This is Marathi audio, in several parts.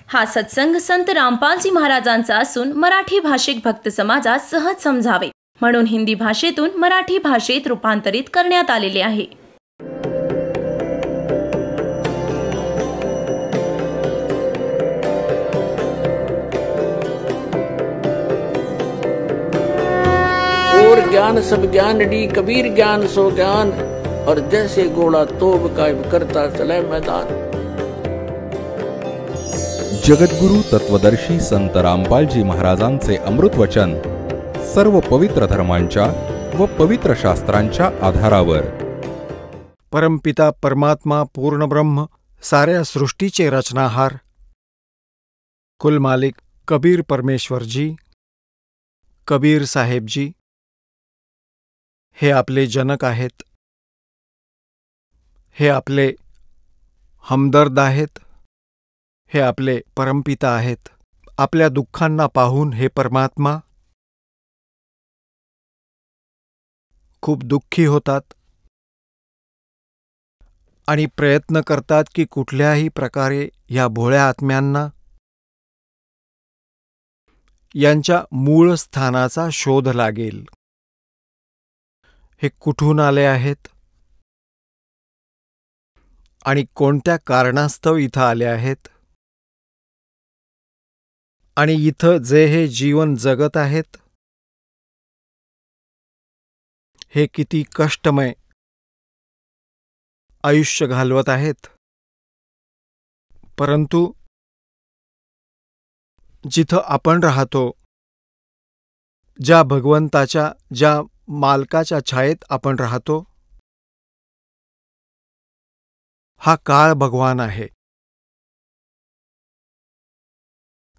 हा सत्संग संत रामपालजी महाराजांचा असून मराठी भाषिक भक्त समाजास सहज समजावे म्हणून हिंदी भाषेतून मराठी भाषेत रूपांतरित करण्यात आलेले आहे. और ज्ञान सब ज्ञान डी कबीर ज्ञान सो ज्ञान और जैसे घोड़ा तोब कायम करता चले मैदान. जगद्गुरु तत्वदर्शी संत रामपालजी महाराजांचे अमृत वचन सर्व पवित्र धर्मांच्या व पवित्र शास्त्रांच्या आधारावर. परमपिता परमात्मा पूर्ण ब्रह्म साऱ्या सृष्टीचे रचनाहार कुल मालिक कबीर परमेश्वरजी कबीर साहेबजी हे आपले जनक आहेत. हे आपले हमदर्द आहेत. हे आपले परमपिता आहेत. आपल्या दुःखांना पाहून हे परमात्मा खूप दुःखी होतात आणि प्रयत्न करतात की कुठल्याही प्रकारे या भोळ्या आत्म्यांना यांच्या मूळ स्थानाचा शोध लागेल. हे कुठून आले आहेत आणि कोणत्या कारणास्तव इथं आले आहेत आणि इथं जे हे जीवन जगत आहेत हे किती कष्टमय आयुष्य घालवत आहेत. परंतु जिथं आपण राहतो, ज्या भगवंताच्या ज्या मालकाच्या छायेत आपण राहतो, हा काळ भगवान आहे.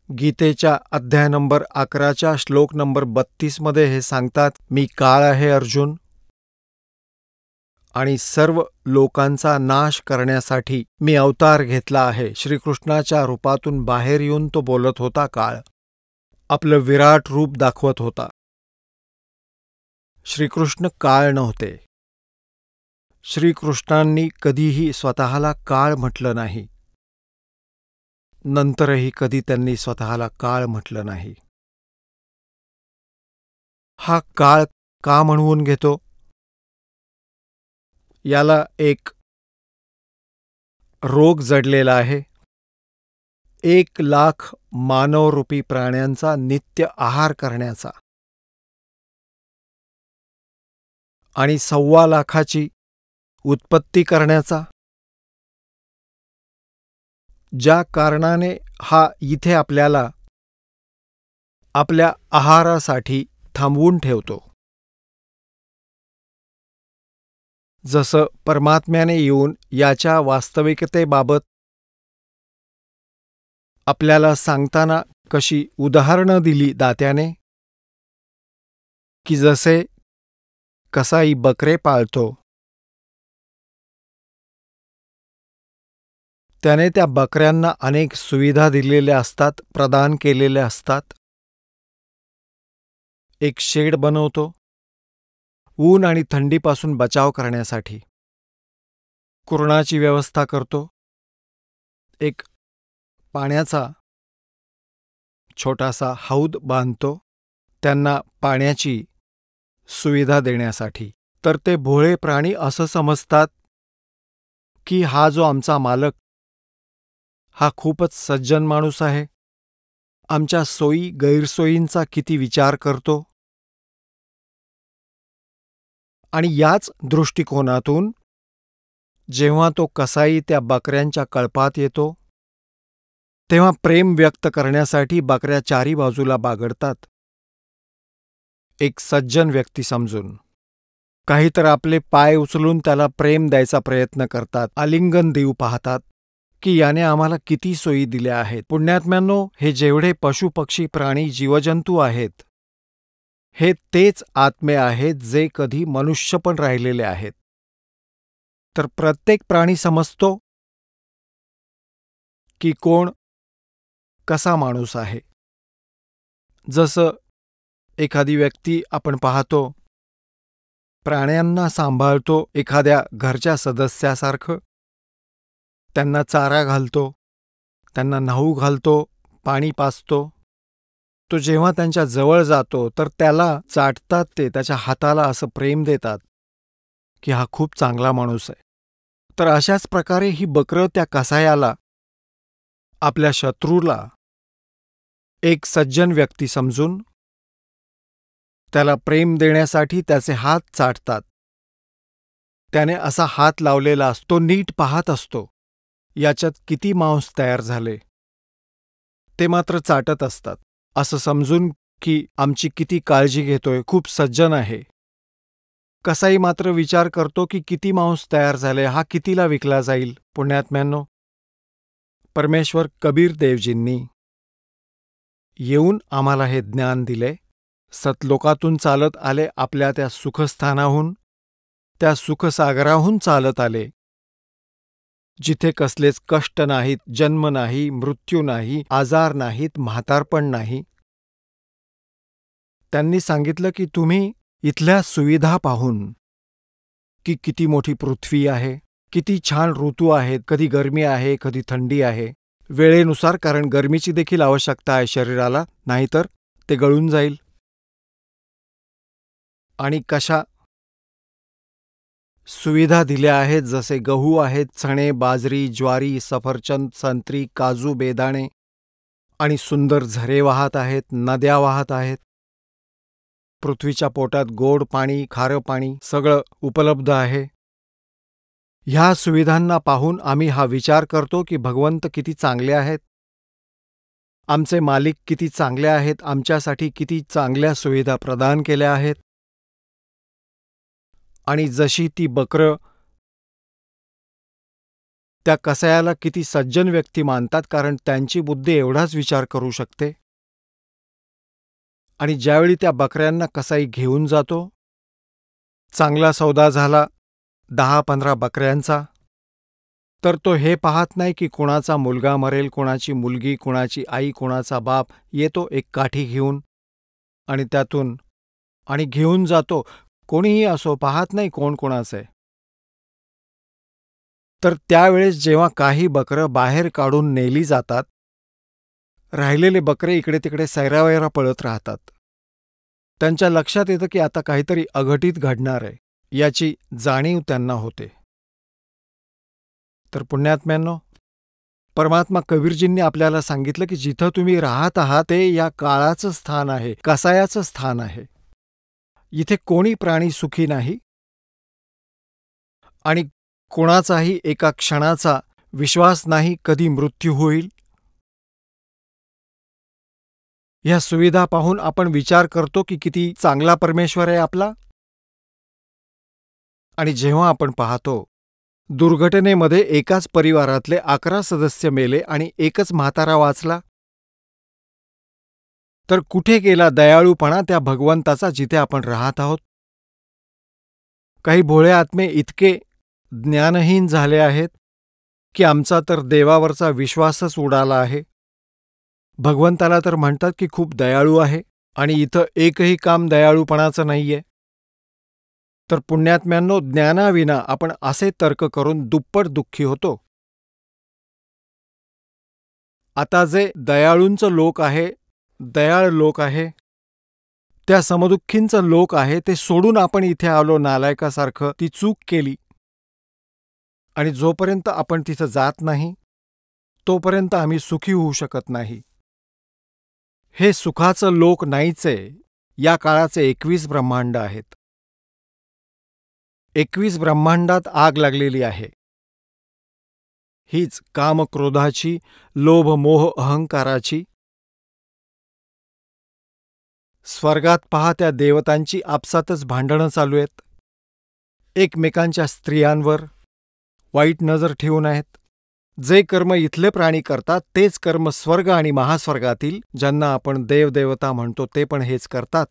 गीतेच्या अध्याय नंबर 11च्या श्लोक नंबर 32 मध्ये हे सांगतात, मी काळ आहे अर्जुन आणि सर्व लोकांचा नाश करण्यासाठी मी अवतार घेतला आहे. श्रीकृष्णाच्या रूपातून बाहेर येऊन तो बोलत होता. काळ आपलं विराट रूप दाखवत होता. श्रीकृष्ण काळ नव्हते. श्रीकृष्णांनी कधीही स्वतःला काळ म्हटलं नाही. नंतरही कधी त्यांनी स्वतःला काळ म्हटलं नाही. हा काळ का म्हणवून घेतो? याला एक रोग जडलेला आहे. 1,00,000 मानवरूपी प्राण्यांचा नित्य आहार करण्याचा आणि 1,25,00,000ची उत्पत्ती करण्याचा. ज्या कारणाने हा इथे आपल्याला आपल्या आहारासाठी थांबवून ठेवतो. जसं परमात्म्याने येऊन याच्या वास्तविकतेबाबत आपल्याला सांगताना कशी उदाहरणं दिली दात्याने, की जसे कसाई बकरे पाळतो, त्याने त्या बकऱ्यांना अनेक सुविधा दिलेल्या असतात, प्रदान केलेल्या असतात. एक शेड बनवतो ऊन आणि थंडीपासून बचाव करण्यासाठी. कुरणाची व्यवस्था करतो. एक पाण्याचा छोटासा हौद बांधतो त्यांना पाण्याची सुविधा देण्यासाठी. तर ते भोळे प्राणी असं समजतात की हा जो आमचा मालक हा खूपच सज्जन माणूस आहे. आमच्या सोयी गैरसोयींचा किती विचार करतो. आणि याच दृष्टिकोनातून जेव्हा तो कसाई त्या बकऱ्यांच्या कळपात येतो, तेव्हा प्रेम व्यक्त करण्यासाठी बकऱ्या चारी बाजूला बागडतात. एक सज्जन व्यक्ती समजून काही तर आपले पाय उचलून त्याला प्रेम द्यायचा प्रयत्न करतात. आलिंगन देऊ पाहतात की याने आम्हाला किती सोयी दिल्या आहेत. पुण्यात्म्यांनो, हे जेवढे पशुपक्षी प्राणी जीवजंतू आहेत, हे तेच आत्मे आहेत जे कधी मनुष्य पण राहिलेले आहेत. तर प्रत्येक प्राणी समजतो की कोण कसा माणूस आहे. जसं एखादी व्यक्ती आपण पाहतो प्राण्यांना सांभाळतो एखाद्या घरच्या सदस्यासारखं, त्यांना चारा घालतो, त्यांना न्हाऊ घालतो, पाणी पाजतो. तो जेव्हा त्यांच्या जवळ जातो तर त्याला चाटतात, ते त्याच्या हाताला असं प्रेम देतात की हा खूप चांगला माणूस आहे. तर अशाच प्रकारे ही बकरं त्या कसायाला, आपल्या शत्रूला एक सज्जन व्यक्ती समजून त्याला प्रेम देण्यासाठी त्याचे हात चाटतात. त्याने असा हात लावलेला असतो, नीट पाहत असतो याच्यात किती मांस तयार झाले. ते मात्र चाटत असतात, असं समजून की आमची किती काळजी घेतोय, खूप सज्जन आहे. कसाई मात्र विचार करतो की किती मांस तयार झाले, हा कितीला विकला जाईल. पुण्यात्म्यांनो, परमेश्वर कबीर देवजींनी येऊन आम्हाला हे ज्ञान दिले. सतलोकातून चालत आले, आपल्या त्या सुखस्थानाहून, त्या सुखसागराहून चालत आले, जिथे कसलेच कष्ट नाहीत, जन्म नाही, मृत्यू नाही, आजार नाहीत, म्हातारपण नाही. त्यांनी सांगितलं की तुम्ही इथल्या सुविधा पाहून, की किती मोठी पृथ्वी आहे, किती छान ऋतू आहेत, कधी गरमी आहे, कधी थंडी आहे, वेळेनुसार, कारण गरमीची देखील आवश्यकता आहे शरीराला, नाहीतर ते गळून जाईल. आणि कशा सुविधा दिल्या आहेत, जसे गहू आहेत, चणे, बाजरी, ज्वारी, सफरचंद, संत्री, काजू, बेदाणे, आणि सुंदर झरे वाहत आहेत, नद्या वाहत आहेत. पृथ्वीच्या पोटात गोड पाणी, खारं पाणी सगळं उपलब्ध आहे. ह्या सुविधांना पाहून आम्ही हा विचार करतो की भगवंत किती चांगले आहेत, आमचे मालिक किती चांगले आहेत, आमच्यासाठी किती चांगल्या सुविधा प्रदान केल्या आहेत. आणि जशी ती बकरं त्या कसायाला किती सज्जन व्यक्ती मानतात, कारण त्यांची बुद्धी एवढाच विचार करू शकते. आणि ज्यावेळी त्या बकऱ्यांना कसाई घेऊन जातो, चांगला सौदा झाला 10-15 बकऱ्यांचा, तर तो हे पाहत नाही की कोणाचा मुलगा मरेल, कोणाची मुलगी, कोणाची आई, कोणाचा बाप. येतो एक काठी घेऊन आणि त्यातून आणि घेऊन जातो. कोणीही असो, पाहत नाही कोण कोणाचं आहे. तर त्यावेळेस जेव्हा काही बकरं बाहेर काढून नेली जातात, राहिलेले बकरे इकडे तिकडे सैरावैरा पळत राहतात. त्यांच्या लक्षात येतं की आता काहीतरी अघटित घडणार आहे, याची जाणीव त्यांना होते. तर पुण्यात्म्यांनो, परमात्मा कबीरजींनी आपल्याला सांगितलं की जिथं तुम्ही राहत आहात ते या काळाचं स्थान आहे, कसायाचं स्थान आहे. इथे कोणी प्राणी सुखी नाही आणि कोणाचाही एका क्षणाचा विश्वास नाही कधी मृत्यू होईल. ह्या सुविधा पाहून आपण विचार करतो की किती चांगला परमेश्वर आहे आपला. आणि जेव्हा आपण पाहतो दुर्घटनेमध्ये एकाच परिवारातले 11 सदस्य मेले आणि एकच म्हातारा वाचला, तर कुठे गेला दयाळूपणा त्या भगवंताचा जिथे आपण राहत आहोत. काही भोळे आत्मे इतके ज्ञानहीन झाले आहेत की आमचा तर देवावरचा विश्वासच उडाला आहे. भगवंताला तर म्हणतात की खूप दयाळू आहे आणि इथं एकही काम दयाळूपणाचं नाहीये. तर पुण्यात्म्यांनो, ज्ञानाविना आपण असे तर्क करून दुप्पट दुःखी होतो. आता जे दयाळूंचं लोक आहे, दयाळ लोक आहे, त्या समदुःखींचं लोक आहे, ते सोडून आपण इथे आलो नालायकासारखं. ती चूक केली. आणि जोपर्यंत आपण तिथं जात नाही तोपर्यंत आम्ही सुखी होऊ शकत नाही. हे सुखाचं लोक नाहीचे. या काळाचे 21 ब्रह्मांड आहेत. 21 ब्रह्मांडात आग लागलेली आहे. हीच कामक्रोधाची, लोभ मोह अहंकाराची. स्वर्गात पहा, त्या देवतांची आपसातच भांडणं चालू आहेत. एकमेकांच्या स्त्रियांवर वाईट नजर ठेवून आहेत. जे कर्म इथले प्राणी करतात तेच कर्म स्वर्ग आणि महास्वर्गातील, ज्यांना आपण देवदेवता म्हणतो, ते पण हेच करतात.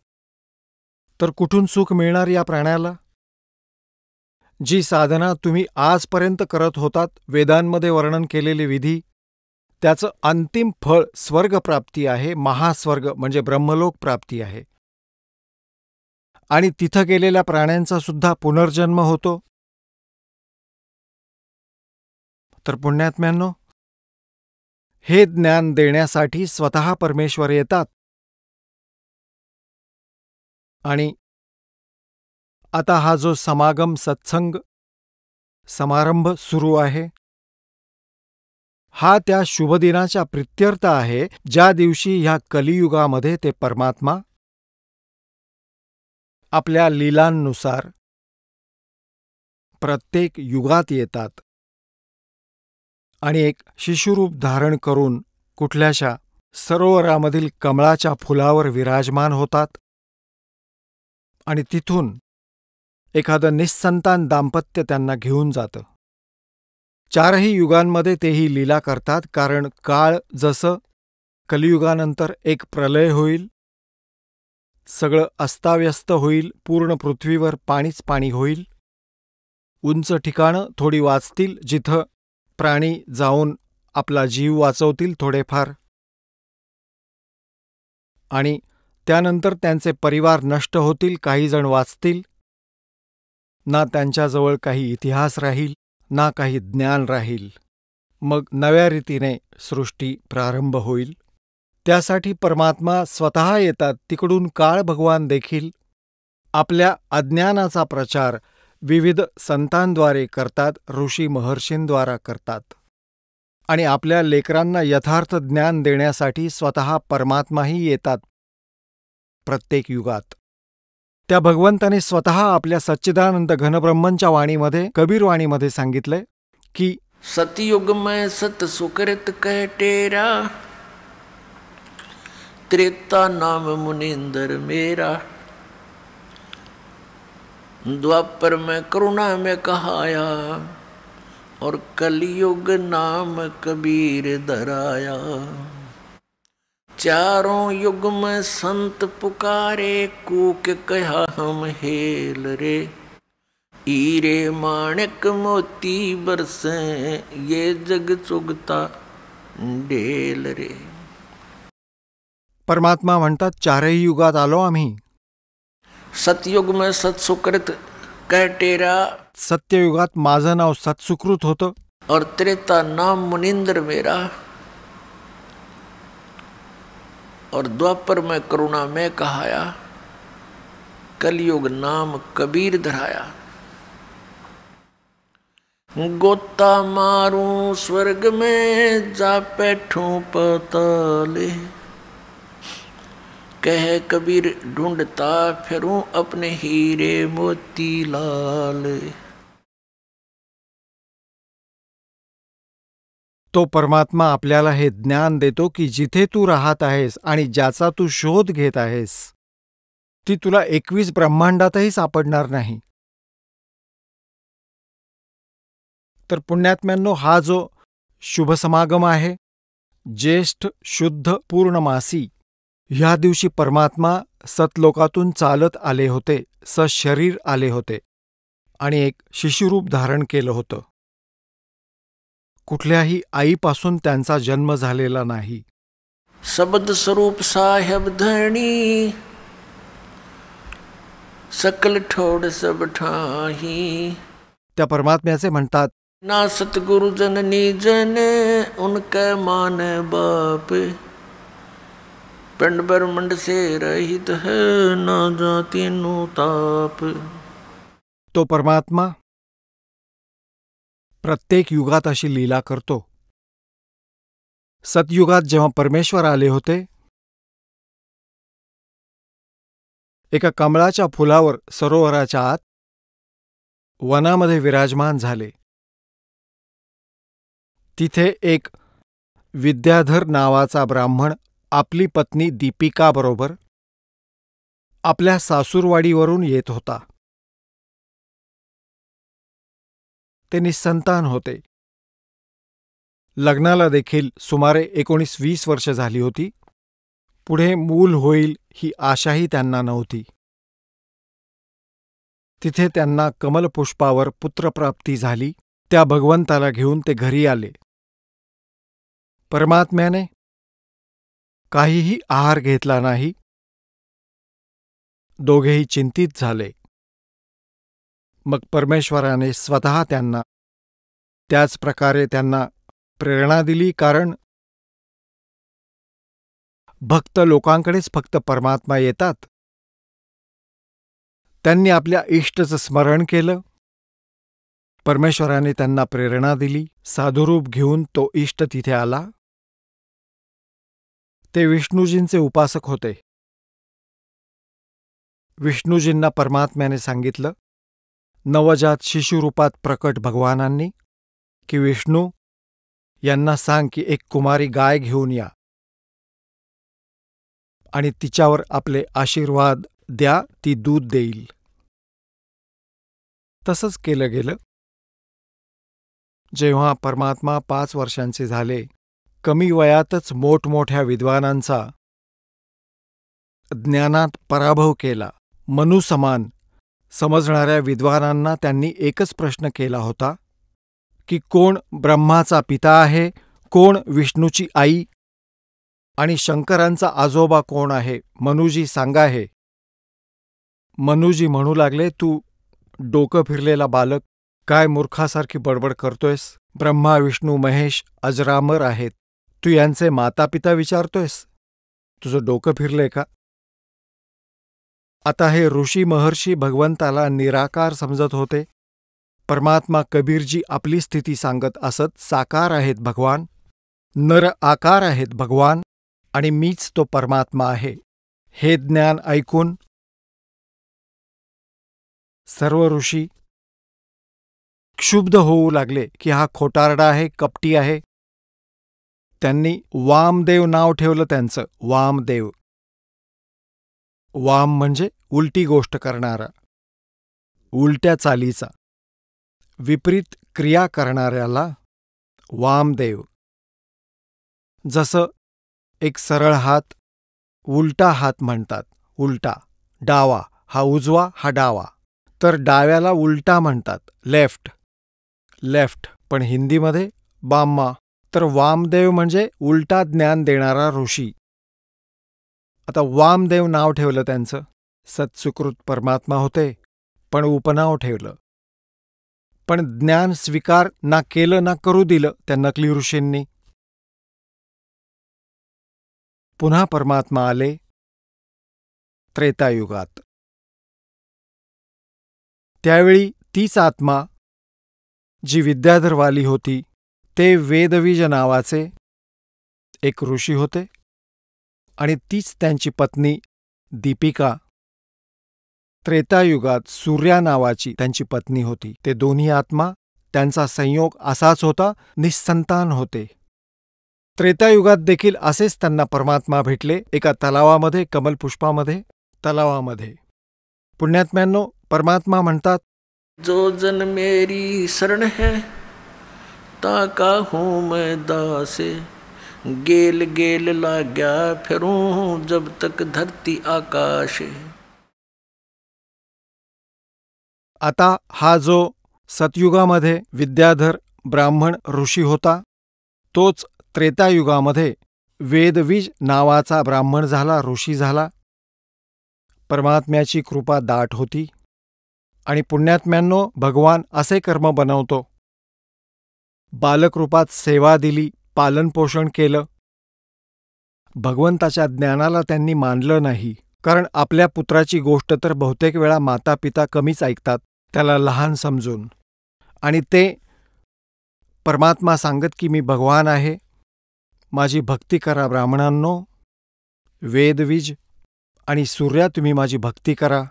तर कुठून सुख मिळणार या प्राण्याला? जी साधना तुम्ही आजपर्यंत करत होतात, वेदांमध्ये वर्णन केलेली विधी, त्याचं अंतिम फळ स्वर्गप्राप्ती आहे. महास्वर्ग म्हणजे ब्रह्मलोक प्राप्ती आहे. आणि तिथं गेलेल्या प्राण्यांचा सुद्धा पुनर्जन्म होतो. तर पुण्यात्म्यांनो, हे ज्ञान देण्यासाठी स्वतः परमेश्वर येतात. आणि आता हा जो समागम सत्संग समारंभ सुरू आहे, हा त्या शुभदिनाच्या प्रित्यर्थ आहे, ज्या दिवशी ह्या कलियुगामध्ये ते परमात्मा आपल्या लीलांनुसार प्रत्येक युगात येतात आणि एक शिशुरूप धारण करून कुठल्याशा सरोवरामधील कमळाच्या फुलावर विराजमान होतात आणि तिथून एखादं निस्संतान दाम्पत्य त्यांना घेऊन जातं. चारही युगांमध्ये तेही लीला करतात, कारण काळ जसं कलियुगानंतर एक प्रलय होईल, सगळं अस्ताव्यस्त होईल, पूर्ण पृथ्वीवर पाणीच पाणी होईल, उंच ठिकाणं थोडी वाचतील जिथं प्राणी जाऊन आपला जीव वाचवतील थोडेफार, आणि त्यानंतर त्यांचे परिवार नष्ट होतील, काही जण वाचतील, ना त्यांच्याजवळ काही इतिहास राहील ना काही ज्ञान राहील. मग नव्या रीतीने सृष्टी प्रारंभ होईल. त्यासाठी परमात्मा स्वतः येतात. तिकडून काळ भगवान देखील आपल्या अज्ञानाचा प्रचार विविध संतांद्वारे करतात, ऋषी महर्षींद्वारा करतात, आणि आपल्या लेकरांना यथार्थ ज्ञान देण्यासाठी स्वतः परमात्माही येतात प्रत्येक युगात. त्या भगवंताने स्वतः आपल्या सच्चिदानंद घनब्रह्मंच्या वाणीमध्ये, कबीर वाणीमध्ये सांगितलंय की सतयुग में सत सुकृत कह टेरा, त्रेता नाम मुनिंदर मेरा, द्वापर में करुणा में कहाया, और कलयुग नाम कबीर धराया। चारों युग में संत पुकारे, कूक कहा हम हेल रे, हीरे माणिक मोती बरसे, ये जग चुगता ढेल रे। परमात्मा म्हणतात, चारही युगात आलो आम्ही. सतयुग में सत्सुकृत कह टेरा, सत्ययुगात माझं नाव सत्सुकृत होतं, और त्रेता नाम मुनिंदर मेरा, और द्वापर में करुणा में कहाया, कलयुग नाम कबीर धराया। गोता मारूं स्वर्ग में, जा बैठूं पाताले, कह कबीर ढूंढता फिरूं अपने हीरे मोती लाल। तो परमात्मा आपल्याला हे ज्ञान देतो की जिथे तू राहत आहेस आणि ज्याचा तू शोध घेत आहेस, ती तुला 21 ब्रह्मांडातही सापडणार नाही. तर पुण्यात्म्यांनो, हा जो शुभ समागम आहे, ज्येष्ठ शुद्ध पूर्णमासी, ह्या दिवशी परमात्मा सतलोकातून चालत आले होते, सशरीर आले होते आणि एक शिशुरूप धारण केलं होतं. कुठल्याही आईपासून त्यांचा जन्म झालेला नाही. शब्द स्वरूप साहेब धरणी, सकल ठोड सब ठाही। त्या परमात्म्याचे म्हणतात, ना सतगुरु जननी जन, उनके मान बाप, पिंड ब्रह्मंड से रहित है, ना जाति नु ताप। तो परमात्मा प्रत्येक युगात अशी लीला करतो. सतयुगात जेव्हा परमेश्वर आले होते, एका कमळाच्या फुलावर सरोवराच्या आत वनामध्ये विराजमान झाले. तिथे एक विद्याधर नावाचा ब्राह्मण आपली पत्नी दीपिकाबरोबर आपल्या सासूरवाडीवरून येत होता. ते निस्संतान होते. लग्नाला देखील सुमारे 19-20 वर्ष झाली होती. पुढे मूल होईल ही आशाही त्यांना नव्हती. तिथे त्यांना कमलपुष्पावर पुत्रप्राप्ती झाली. त्या भगवंताला घेऊन ते घरी आले. परमात्म्याने काहीही आहार घेतला नाही. दोघेही चिंतित झाले. मग परमेश्वराने स्वतः त्यांना त्याच प्रकारे त्यांना प्रेरणा दिली, कारण भक्त लोकांकडेच फक्त परमात्मा येतात. त्यांनी आपल्या इष्टचं स्मरण केलं. परमेश्वराने त्यांना प्रेरणा दिली. साधुरूप घेऊन तो इष्ट तिथे आला. ते विष्णूजींचे उपासक होते. विष्णूजींना परमात्म्याने सांगितलं, नवजात शिशुरूपात प्रकट भगवानांनी, की विष्णू यांना सांग की एक कुमारी गाय घेऊन या आणि तिच्यावर आपले आशीर्वाद द्या, ती दूध देईल. तसंच केलं गेलं. जेव्हा परमात्मा 5 वर्षांचे झाले, कमी वयातच मोठमोठ्या विद्वानांचा ज्ञानात पराभव केला. मनुसमान समजणाऱ्या विद्वानांना त्यांनी एकच प्रश्न केला होता की कोण ब्रह्माचा पिता आहे, कोण विष्णूची आई आणि शंकरांचा आजोबा कोण आहे, मनुजी सांगा हे. मनुजी म्हणू लागले, तू डोकं फिरलेला बालक, काय मूर्खासारखी बडबड करतोयस? ब्रह्मा विष्णू महेश अजरामर आहेत, तू यांचे मातापिता विचारतोयस? तुझं डोकं फिरलंय का? आता हे ऋषी महर्षी भगवंताला निराकार समजत होते. परमात्मा कबीरजी आपली स्थिती सांगत असत, साकार आहेत भगवान, नर आकार आहेत भगवान, आणि मीच तो परमात्मा आहे. हे ज्ञान ऐकून सर्व ऋषी क्षुब्ध होऊ लागले की हा खोटारडा आहे, कपटी आहे. त्यांनी वामदेव नाव ठेवलं त्यांचं, वामदेव. वाम म्हणजे उलटी गोष्ट करणारा, उलट्या चालीचा, विपरीत क्रिया करणाऱ्याला वामदेव. जसं एक सरळ हात उलटा हात म्हणतात, उलटा. डावा हा उजवा, हा डावा. तर डाव्याला उलटा म्हणतात, लेफ्ट. लेफ्ट पण हिंदीमध्ये बाम्मा. तर वामदेव म्हणजे उलटा ज्ञान देणारा ऋषी. आता वामदेव नाव ठेवलं त्यांचं. सत्सुकृत परमात्मा होते, पण उपनाव ठेवलं. पण ज्ञान स्वीकार ना केलं ना करू दिलं त्या नकली ऋषींनी. पुन्हा परमात्मा आले त्रेतायुगात. त्यावेळी तीच आत्मा जी विद्याधरवाली होती, ते वेदवीज नावाचे एक ऋषी होते, आणि तीच त्यांची पत्नी दीपिका त्रेतायुगात सूर्या नावाची त्यांची पत्नी होती. ते दोन्ही आत्मा, त्यांचा संयोग असाच होता, निस्संतान होते. त्रेतायुगात देखील असेच त्यांना परमात्मा भेटले, एका तलावामध्ये, कमलपुष्पामध्ये, तलावामध्ये. पुण्यात्म्यांनो, परमात्मा म्हणतात, जो जन मेरी शरण है ताका हूँ मैं दासे, गेल गेल लाग्या फिरूं जब तक धरती आकाशे. आता हा जो सतयुगामध्ये विद्याधर ब्राह्मण ऋषी होता, तोच त्रेतायुगामध्ये वेदवीज नावाचा ब्राह्मण झाला, ऋषी झाला. परमात्म्याची कृपा दाट होती. आणि पुण्यात्म्यांनो, भगवान असे कर्म बनवतो. बालकरूपात सेवा दिली, पालनपोषण केलं. भगवंताच्या ज्ञानाला त्यांनी मानलं नाही, कारण आपल्या पुत्राची गोष्ट तर बहुतेक वेळा मातापिता कमीच ऐकतात, त्याला लहान समजून. आणि ते परमात्मा सांगत की मी भगवान आहे, माझी भक्ती करा ब्राह्मणांनो. वेदवीज आणि सूर्या, तुम्ही माझी भक्ती करा.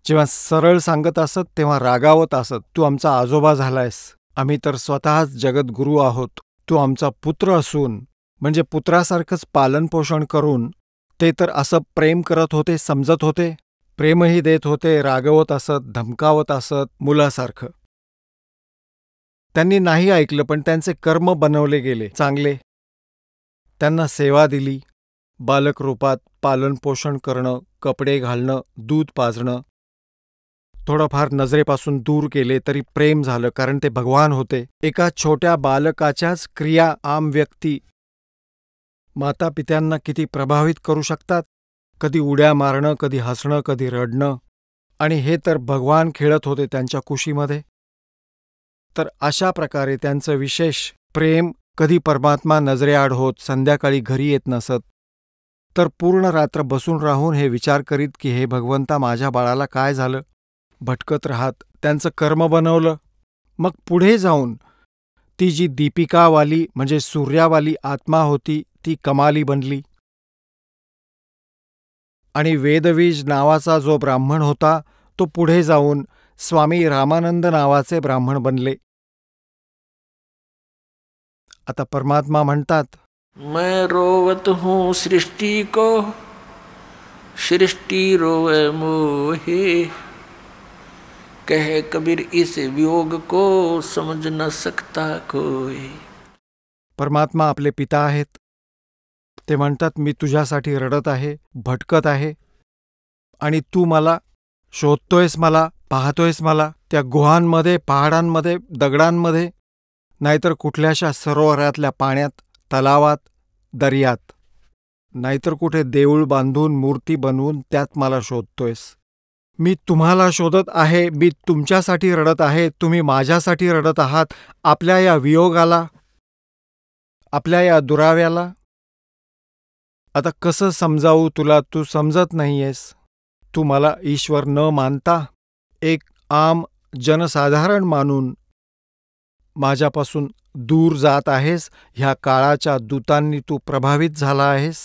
जेव्हा सरळ सांगत असत तेव्हा रागावत असत, तू आमचा आजोबा झालायस, आम्ही तर स्वतःच जगद्गुरू आहोत. तू आमचा पुत्र असून, म्हणजे पुत्रासारखंच पालनपोषण करून, ते तर असं प्रेम करत होते, समजत होते, प्रेमही देत होते, रागवत असत, धमकावत असत, मुलासारखं. त्यांनी नाही ऐकलं, पण त्यांचे कर्म बनवले गेले चांगले. त्यांना सेवा दिली, बालकरूपात पालनपोषण करणं, कपडे घालणं, दूध पाजणं. थोडंफार नजरेपासून दूर केले तरी प्रेम झालं, कारण ते भगवान होते. एका छोट्या बालकाच्याच क्रिया आम व्यक्ती मातापित्यांना किती प्रभावित करू शकतात. कधी उड्या मारणं, कधी हसणं, कधी रडणं. आणि हे तर भगवान खेळत होते त्यांच्या कुशीमध्ये. तर अशा प्रकारे त्यांचं विशेष प्रेम. कधी परमात्मा नजरेआड होत, संध्याकाळी घरी येत नसत. तर पूर्ण रात्र बसून राहून हे विचार करीत की हे भगवंता, माझ्या बाळाला काय झालं. भटकत राहत त्यांचं कर्म बनवलं. मग पुढे जाऊन ती जी दीपिकावाली म्हणजे सूर्यावाली आत्मा होती ती कमाली बनली. आणि वेदवीज नावाचा जो ब्राह्मण होता तो पुढे जाऊन स्वामी रामानंद नावाचे ब्राह्मण बनले. आता परमात्मा म्हणतात, मैं रोवत हूँ सृष्टि को, सृष्टि रोवे मोहे, कहे कबीर इस वियोग को, समझ न सकता कोई. परमात्मा आपले पिता आहेत. ते म्हणतात, मी तुझ्यासाठी रडत आहे, भटकत आहे, आणि तू मला शोधतोयस, मला पाहतोयस, मला त्या गुहांमध्ये, पहाडांमध्ये, दगडांमध्ये, नाहीतर कुठल्याशा सरोवरातल्या पाण्यात, तलावात, दर्यात, नाहीतर कुठे देऊळ बांधून मूर्ती बनवून त्यात मला शोधतोयस. मी तुम्हाला शोधत आहे, मी तुमच्यासाठी रडत आहे, तुम्ही माझ्यासाठी रडत आहात. आपल्या या वियोगाला, आपल्या या दुराव्याला आता कसं समजावू तुला, तू समजत नाहीयेस. तू मला ईश्वर न मानता एक आम जनसाधारण मानून माझ्यापासून दूर जात आहेस. ह्या काळाच्या दूतांनी तू प्रभावित झाला आहेस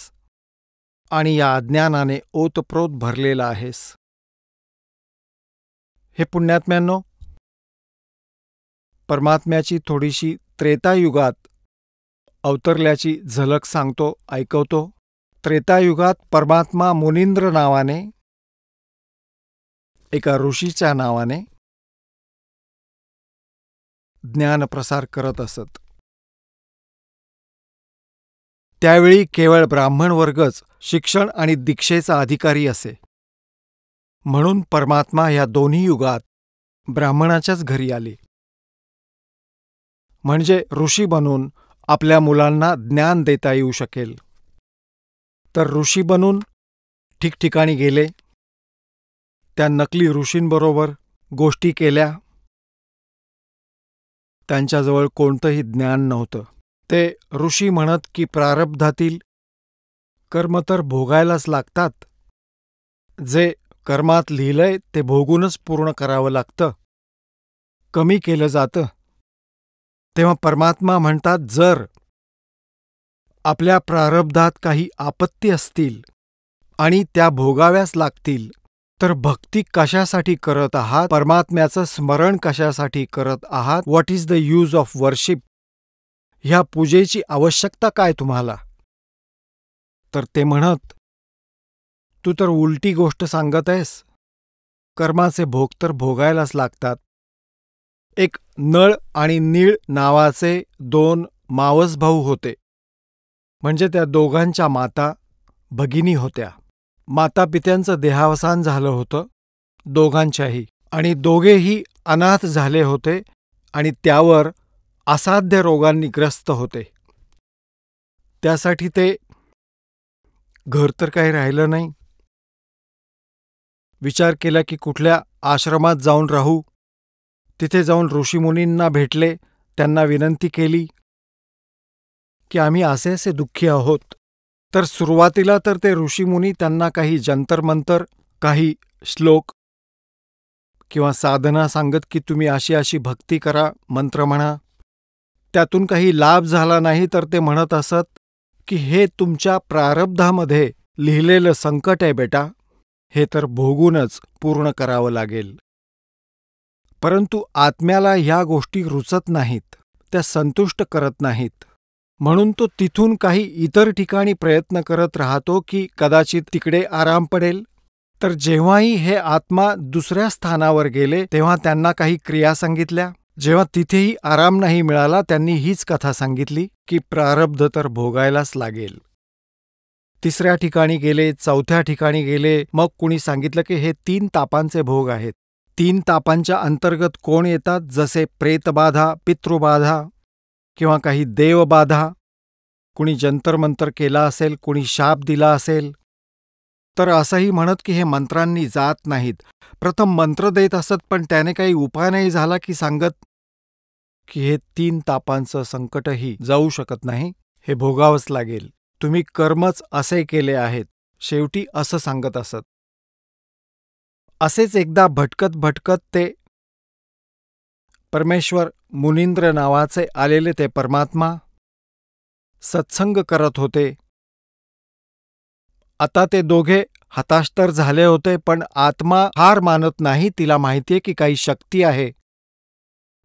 आणि या अज्ञानाने ओतप्रोत भरलेला आहेस. हे पुण्यात्म्यांनो, परमात्म्याची थोडीशी त्रेतायुगात अवतरल्याची झलक सांगतो, ऐकवतो. त्रेतायुगात परमात्मा मुनींद्र नावाने, एका ऋषीच्या नावाने ज्ञानप्रसार करत असत. त्यावेळी केवळ ब्राह्मण वर्गच शिक्षण आणि दीक्षेचा अधिकारी असे. म्हणून परमात्मा ह्या दोन्ही युगात ब्राह्मणाच्याच घरी आले, म्हणजे ऋषी बनून आपल्या मुलांना ज्ञान देता येऊ शकेल. तर ऋषी बनून ठिकठिकाणी गेले, त्या नकली ऋषींबरोबर गोष्टी केल्या. त्यांच्याजवळ कोणतंही ज्ञान नव्हतं. ते ऋषी म्हणत की प्रारब्धातील कर्म तर भोगायलाच लागतात, जे कर्मात लिहिलंय ते भोगूनच पूर्ण करावं लागतं, कमी केलं जातं. तेव्हा परमात्मा म्हणतात, जर आपल्या प्रारब्धात काही आपत्ती असतील आणि त्या भोगाव्याच लागतील, तर भक्ती कशासाठी करत आहात, परमात्म्याचं स्मरण कशासाठी करत आहात, what is the use of worship, ह्या पूजेची आवश्यकता काय तुम्हाला. तर ते म्हणत, तू तर उलटी गोष्ट सांगत आहेस, कर्माचे भोग तर भोगायलाच लागतात. एक नळ आणि नीळ नावाचे दोन मावस भाऊ होते, म्हणजे त्या दोघांच्या माता भगिनी होत्या. मातापित्यांचं देहावसान झालं होतं दोघांच्याही, आणि दोघेही अनाथ झाले होते आणि त्यावर असाध्य रोगांनी ग्रस्त होते. त्यासाठी ते घर तर काही राहिलं नाही. विचार केला की कुठल्या आश्रमात जाऊन राहू. तिथे जाऊन ऋषीमुनींना भेटले, त्यांना विनंती केली की आम्ही असे असे दुःखी आहोत. तर सुरुवातीला तर ते ऋषीमुनी त्यांना काही जंतरमंतर, काही श्लोक किंवा साधना सांगत की तुम्ही अशी अशी भक्ती करा, मंत्र म्हणा. त्यातून काही लाभ झाला नाही तर ते म्हणत असत की हे तुमच्या प्रारब्धामध्ये लिहिलेलं संकट आहे बेटा, हे तर भोगूनच पूर्ण करावं लागेल. परंतु आत्म्याला ह्या गोष्टी रुचत नाहीत, त्या संतुष्ट करत नाहीत. म्हणून तो तिथून काही इतर ठिकाणी प्रयत्न करत राहतो की कदाचित तिकडे आराम पडेल. तर जेव्हाही हे आत्मा दुसऱ्या स्थानावर गेले तेव्हा त्यांना काही क्रिया सांगितल्या. जेव्हा तिथेही आराम नाही मिळाला, त्यांनी हीच कथा सांगितली की प्रारब्ध तर भोगायलाच लागेल. तिसऱ्या ठिकाणी गेले, चौथ्या ठिकाणी गेले, मग कुणी सांगितलं की हे 3 तापांचे भोग आहेत. 3 तापांच्या अंतर्गत कोण येतात, जसे प्रेतबाधा, पितृबाधा किंवा काही देवबाधा. कुणी जंतरमंतर केला असेल, कुणी शाप दिला असेल. तर असंही म्हणत की हे मंत्रांनी जात नाहीत. प्रथम मंत्र देत असत, पण त्याने काही उपाय नाही झाला की सांगत की हे 3 तापांचं संकटही जाऊ शकत नाही, हे भोगावंच लागेल. तुम्ही कर्मच असे केले आहेत, शेवटी असं सांगत असत. असेच एकदा भटकत भटकत ते परमेश्वर मुनींद्र नावाचे आलेले ते परमात्मा सत्संग करत होते. आता ते दोघे हताश तर झाले होते, पण आत्मा हार मानत नाही. तिला माहितीये की काही शक्ती आहे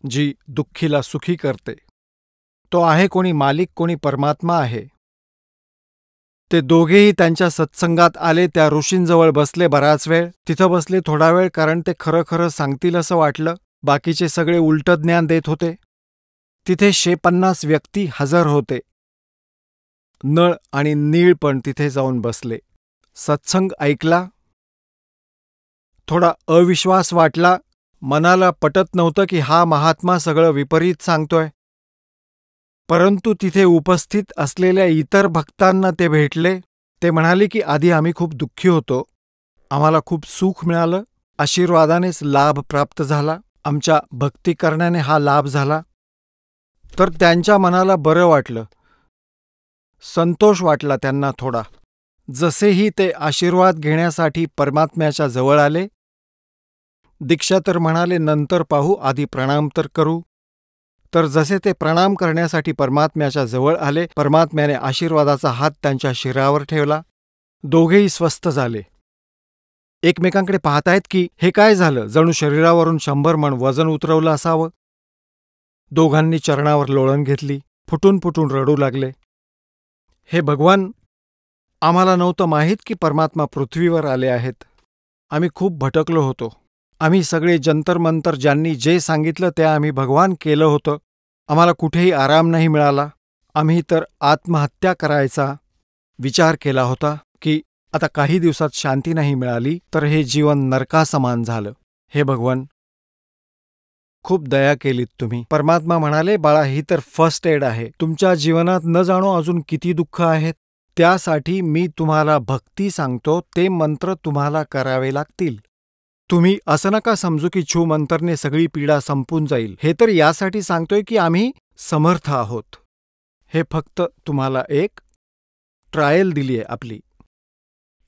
जी दुःखीला सुखी करते. तो आहे कोणी मालिक, कोणी परमात्मा आहे. ते दोघेही त्यांच्या सत्संगात आले. त्या ऋषींजवळ बसले बराच वेळ. तिथं बसले थोडा वेळ, कारण ते खरं खरं सांगतील असं वाटलं. बाकीचे सगळे उलटं ज्ञान देत होते. तिथे 150 व्यक्ती हजर होते. नळ आणि नीळ पण तिथे जाऊन बसले. सत्संग ऐकला. थोडा अविश्वास वाटला. मनाला पटत नव्हतं की हा महात्मा सगळं विपरीत सांगतोय. परंतु तिथे उपस्थित असलेल्या इतर भक्तांना ते भेटले. ते म्हणाले की आधी आम्ही खूप दुःखी होतो, आम्हाला खूप सुख मिळालं, आशीर्वादानेच लाभ प्राप्त झाला, आमच्या भक्ती करण्याने हा लाभ झाला. तर त्यांच्या मनाला बरं वाटलं, संतोष वाटला त्यांना थोडा. जसेही ते आशीर्वाद घेण्यासाठी परमात्म्याच्या जवळ आले, दीक्षा तर म्हणाले नंतर पाहू, आधी प्रणाम तर करू. तर जसे ते प्रणाम करण्यासाठी परमात्म्याच्या जवळ आले, परमात्म्याने आशीर्वादाचा हात त्यांच्या शिरावर ठेवला. दोघेही स्वस्थ झाले. एकमेकांकडे पाहतायत की हे काय झालं, जणू शरीरावरून 100 मण वजन उतरवलं असावं. दोघांनी चरणावर लोळण घेतली, फुटून फुटून रडू लागले. हे भगवान, आम्हाला नव्हतं माहीत की परमात्मा पृथ्वीवर आले आहेत. आम्ही खूप भटकलो होतो. आम्ही सगळे जंतर मंतर ज्यांनी जे सांगितलं ते आम्ही भगवान केलं होतं. आम्हाला कुठेही आराम नाही मिळाला. आम्ही तर आत्महत्या करायचा विचार केला होता की आता काही दिवसात शांती नाही मिळाली तर हे जीवन नरकासमान झालं. हे भगवान, खूप दया केलीत तुम्ही. परमात्मा म्हणाले, बाळा, ही तर फर्स्ट एड आहे. तुमच्या जीवनात न जाणो अजून किती दुःख आहेत. त्यासाठी मी तुम्हाला भक्ती सांगतो, ते मंत्र तुम्हाला करावे लागतील. तुम्ही असं नका समजू की छू मंतरने सगळी पीडा संपून जाईल. हे तर यासाठी सांगतोय की आम्ही समर्थ आहोत. हे फक्त तुम्हाला एक ट्रायल दिलीये आपली,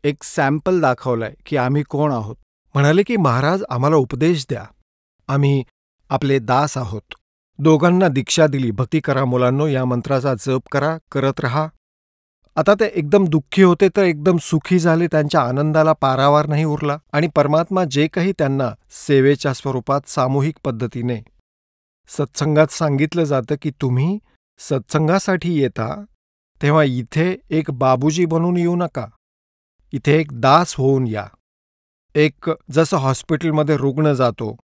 एक सॅम्पल दाखवलाय की आम्ही कोण आहोत. म्हणाले की महाराज, आम्हाला उपदेश द्या, आम्ही आपले दास आहोत. दोघांना दीक्षा दिली, भक्ती करा मुलांनो, या मंत्राचा जप करा, करत रहा. आता ते एकदम दुःखी होते तर एकदम सुखी झाले. त्यांच्या आनंदाला पारावार नाही उरला. आणि परमात्मा जे काही त्यांना सेवेच्या स्वरूपात सामूहिक पद्धतीने सत्संगात सांगितलं जातं की तुम्ही सत्संगासाठी येता तेव्हा इथे एक बाबूजी बनून येऊ नका, इथे एक दास होऊन या. एक जसं हॉस्पिटलमध्ये रुग्ण जातो,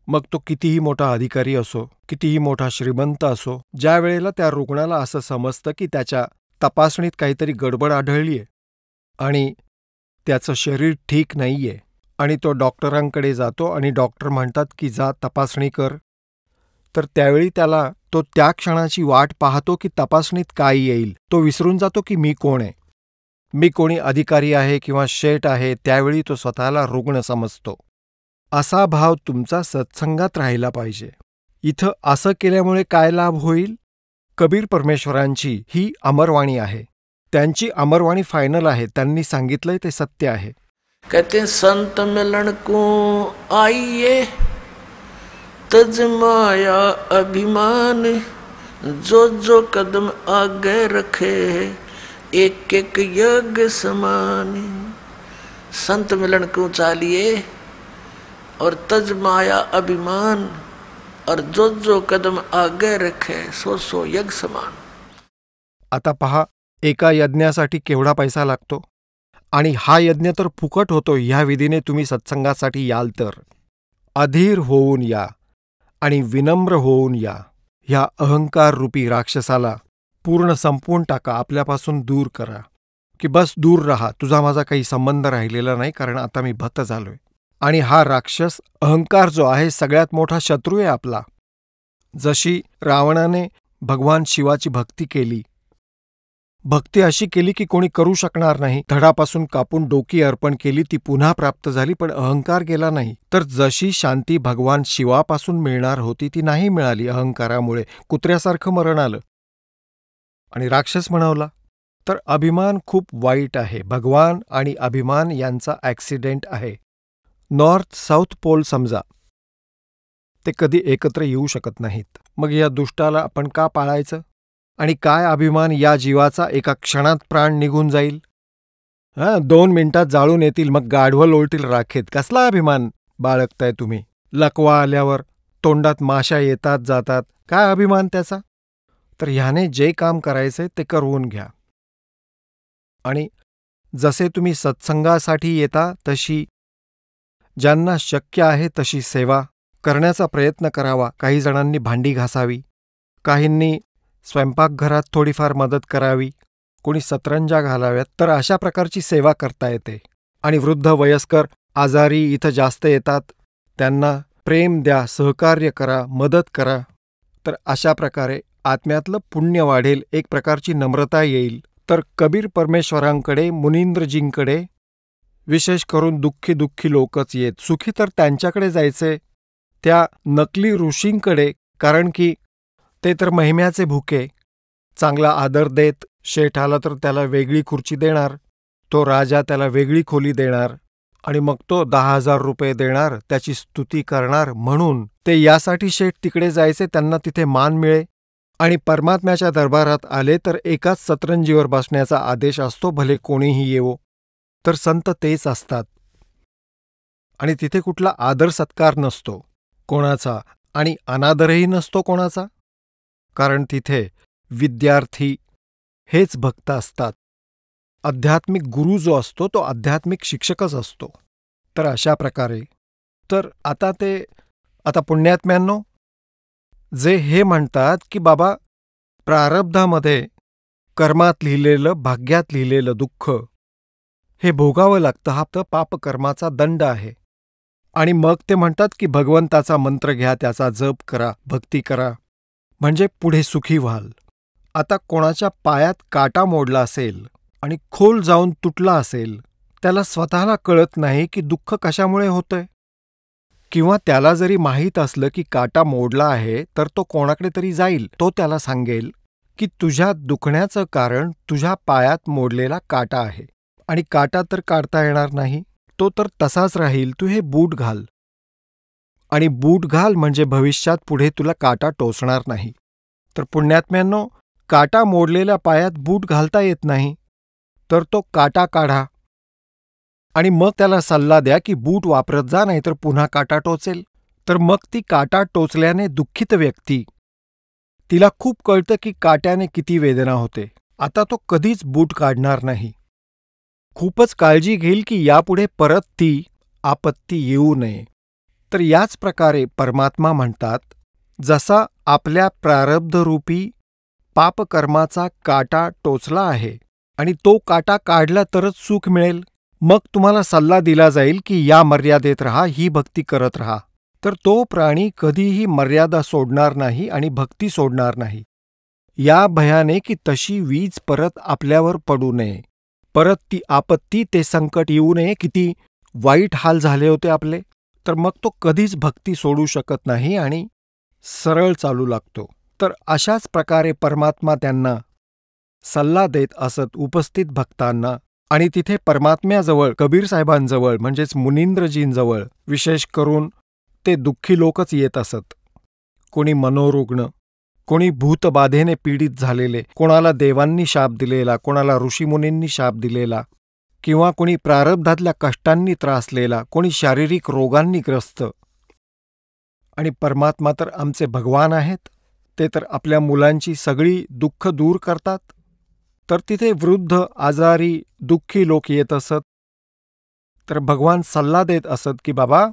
मग तो कितीही मोठा अधिकारी असो, कितीही मोठा श्रीमंत असो, ज्या वेळेला त्या रुग्णाला असं समजतं की त्याच्या तपासणीत काहीतरी गडबड आढळलीये आणि त्याचं शरीर ठीक नाहीये आणि तो डॉक्टरांकडे जातो आणि डॉक्टर म्हणतात की जा तपासणी कर, तर त्यावेळी त्याला तो त्या क्षणाची वाट पाहतो की तपासणीत काय येईल. तो विसरून जातो की मी कोण आहे, मी कोणी अधिकारी आहे किंवा शेठ आहे. त्यावेळी तो स्वतःला रुग्ण समजतो. असा भाव तुमचा सत्संगात राहिला पाहिजे. इथं असं केल्यामुळे काय लाभ होईल? कबीर परमेश्वरांची ही अमरवाणी आहे. त्यांची अमरवाणी फायनल आहे. त्यांनी सांगितलंय ते सत्य आहे. कहते संत मिलन को आइए, तज माया अभिमान, जो जो कदम आगे रखे, एक एक यज्ञ समान. संत मिलन को चालिए और तज माया अभिमान, और जो जो कदम आगे रखे सो सो यज्ञ समान. आता पहा, एका यज्ञासाठी केवढा पैसा लागतो, आणि हा यज्ञ तर फुकट होतो. ह्या विधीने तुम्ही सत्संगासाठी याल तर अधीर होऊन या आणि विनम्र होऊन या. ह्या अहंकार रूपी राक्षसाला पूर्ण संपवून टाका, आपल्यापासून दूर करा, की बस दूर राहा, तुझा माझा काही संबंध राहिलेला नाही, कारण आता मी भक्त झालोय. आणि हा राक्षस अहंकार जो आहे सगळ्यात मोठा शत्रू आहे आपला. जशी रावणाने भगवान शिवाची भक्ती केली, भक्ती अशी केली की कोणी करू शकणार नाही, धडापासून कापून डोकी अर्पण केली, ती पुन्हा प्राप्त झाली, पण अहंकार गेला नाही. तर जशी शांती भगवान शिवापासून मिळणार होती ती नाही मिळाली. अहंकारामुळे कुत्र्यासारखं मरण आलं आणि राक्षस म्हणवला. तर अभिमान खूप वाईट आहे. भगवान आणि अभिमान यांचा ॲक्सिडेंट आहे. नॉर्थ साऊथ पोल समजा, ते कधी एकत्र येऊ शकत नाहीत. मग या दुष्टाला आपण का पाळायचं? आणि काय अभिमान या जीवाचा एका क्षणात प्राण निघून जाईल? 2 मिनिटात जाळून येतील, मग गाढवं लोळतील राखेत. कसला अभिमान बाळगताय तुम्ही? लकवा आल्यावर तोंडात माशा येतात जातात, काय अभिमान त्याचा? तर ह्याने जे काम करायचंय ते करवून घ्या. आणि जसे तुम्ही सत्संगासाठी येता तशी ज्यांना शक्य आहे तशी सेवा करण्याचा प्रयत्न करावा. काही जणांनी भांडी घासावी, काहींनी स्वयंपाकघरात थोडीफार मदत करावी, कोणी सतरंजा घालाव्यात. तर अशा प्रकारची सेवा करता येते. आणि वृद्ध वयस्कर आजारी इथं जास्त येतात, त्यांना प्रेम द्या, सहकार्य करा, मदत करा. तर अशा प्रकारे आत्म्यातलं पुण्य वाढेल, एक प्रकारची नम्रता येईल. तर कबीर परमेश्वरांकडे, मुनींद्रजींकडे, विशेष करून दुःखी लोकच येत. सुखी तर त्यांच्याकडे जायचे, त्या नकली ऋषींकडे, कारण की ते तर महिम्याचे भुके. चांगला आदर देत, शेठ आला तर त्याला वेगळी खुर्ची देणार, तो राजा त्याला वेगळी खोली देणार, आणि मग तो 10,000 रुपये देणार, त्याची स्तुती करणार. म्हणून ते यासाठी शेठ तिकडे जायचे, त्यांना तिथे मान मिळे. आणि परमात्म्याच्या दरबारात आले तर एकाच सतरंजीवर बसण्याचा आदेश असतो, भले कोणीही येवो. तर संत तेच असतात. आणि तिथे कुठला आदर सत्कार नसतो कोणाचा, आणि अनादरही नसतो कोणाचा, कारण तिथे विद्यार्थी हेच भक्त असतात. आध्यात्मिक गुरु जो असतो तो आध्यात्मिक शिक्षकच असतो. तर अशा प्रकारे तर आता पुण्यात्म्यांनो, जे हे म्हणतात की बाबा प्रारब्धामध्ये कर्मात लिहिलेलं, भाग्यात लिहिलेलं दुःख हे भोगावं लागतं, हा तर पापकर्माचा दंड आहे. आणि मग ते म्हणतात की भगवंताचा मंत्र घ्या, त्याचा जप करा, भक्ती करा, म्हणजे पुढे सुखी व्हाल. आता कोणाच्या पायात काटा मोडला असेल आणि खोल जाऊन तुटला असेल, त्याला स्वतःला कळत नाही की दुःख कशामुळे होतंय. किंवा त्याला जरी माहीत असलं की काटा मोडला आहे, तर तो कोणाकडे तरी जाईल, तो त्याला सांगेल की तुझ्या दुखण्याचं कारण तुझ्या पायात मोडलेला काटा आहे. आणि काटा तर काढता येणार नाही, तो तर तसाच राहील. तू हे बूट घाल, आणि बूट घाल म्हणजे भविष्यात पुढे तुला काटा टोचणार नाही. तर पुण्यात्म्यांनो, काटा मोडलेल्या पायात बूट घालता येत नाही, तर तो काटा काढा आणि मग त्याला सल्ला द्या की बूट वापरत जा, नाहीतर पुन्हा काटा टोचेल. तर मग ती काटा टोचल्याने दुःखित व्यक्ती, तिला खूप कळतं की काट्याने किती वेदना होते. आता तो कधीच बूट काढणार नाही. खूपच काळजी घेईल की यापुढे परत ती आपत्ती येऊ नये. तर याच प्रकारे परमात्मा म्हणतात, जसा आपल्या प्रारब्धरूपी पापकर्माचा काटा टोचला आहे आणि तो काटा काढला तरच सुख मिळेल, मग तुम्हाला सल्ला दिला जाईल की या मर्यादेत राहा, ही भक्ती करत राहा. तर तो प्राणी कधीही मर्यादा सोडणार नाही आणि भक्ती सोडणार नाही, या भयाने की तशी वीज परत आपल्यावर पडू नये, परत ती आपत्ती, ते संकट येऊ नये. किती वाईट हाल झाले होते आपले. तर मग तो कधीच भक्ती सोडू शकत नाही आणि सरळ चालू लागतो. तर अशाच प्रकारे परमात्मा त्यांना सल्ला देत असत उपस्थित भक्तांना. आणि तिथे परमात्म्याजवळ, कबीर साहेबांजवळ म्हणजेच मुनींद्रजींजवळ विशेष करून ते दुःखी लोकच येत असत. कोणी मनोरुग्ण, कोणी भूतबाधेने पीडित झालेले, कोणाला देवांनी शाप दिलेला, कोणाला ऋषीमुनींनी शाप दिलेला, किंवा कोणी प्रारब्धातल्या कष्टांनी त्रासलेला, कोणी शारीरिक रोगांनी ग्रस्त. आणि परमात्मा तर आमचे भगवान आहेत, ते तर आपल्या मुलांची सगळी दुःख दूर करतात. तर तिथे वृद्ध, आजारी, दुःखी लोक येत असत. तर भगवान सल्ला देत असत की बाबा,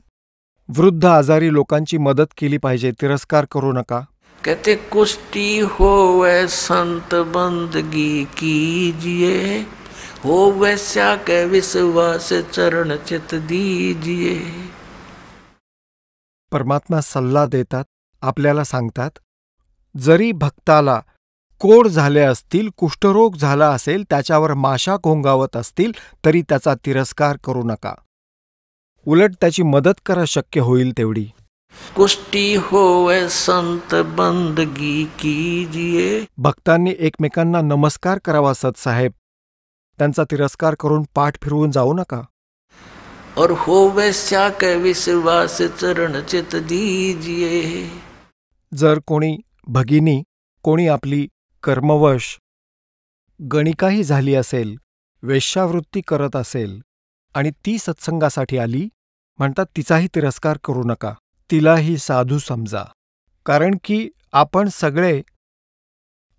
वृद्ध आजारी लोकांची मदत केली पाहिजे, तिरस्कार करू नका. कहते कुष्टी होवे संत बंदगी कीजिए, हो वैश्या के विश्वास चरण चित दीजिए. परमात्मा सल्ला देतात, आपल्याला सांगतात, जरी भक्ताला कोड झाले असतील, कुष्ठरोग झाला असेल, त्याच्यावर माशा घोंगावत असतील, तरी त्याचा तिरस्कार करू नका. उलट त्याची मदत करा शक्य होईल तेवढी. कुष्टी होवे संत बंदगी कीजिए। भक्तांनी एकमेकांना नमस्कार करावा सतसाहेब, त्यांचा तिरस्कार करून पाठ फिरवून जाऊ नका। और होवे के विश्वास चरण चित दीजिए। जर कोणी भगिनी, कोणी आपली कर्मवश गणिकाही झाली असेल, वेश्यावृत्ती करत असेल आणि ती सत्संगासाठी आली, म्हणतात तिचाही तिरस्कार करू नका, तिलाही साधू समजा। कारण की आपण सगळे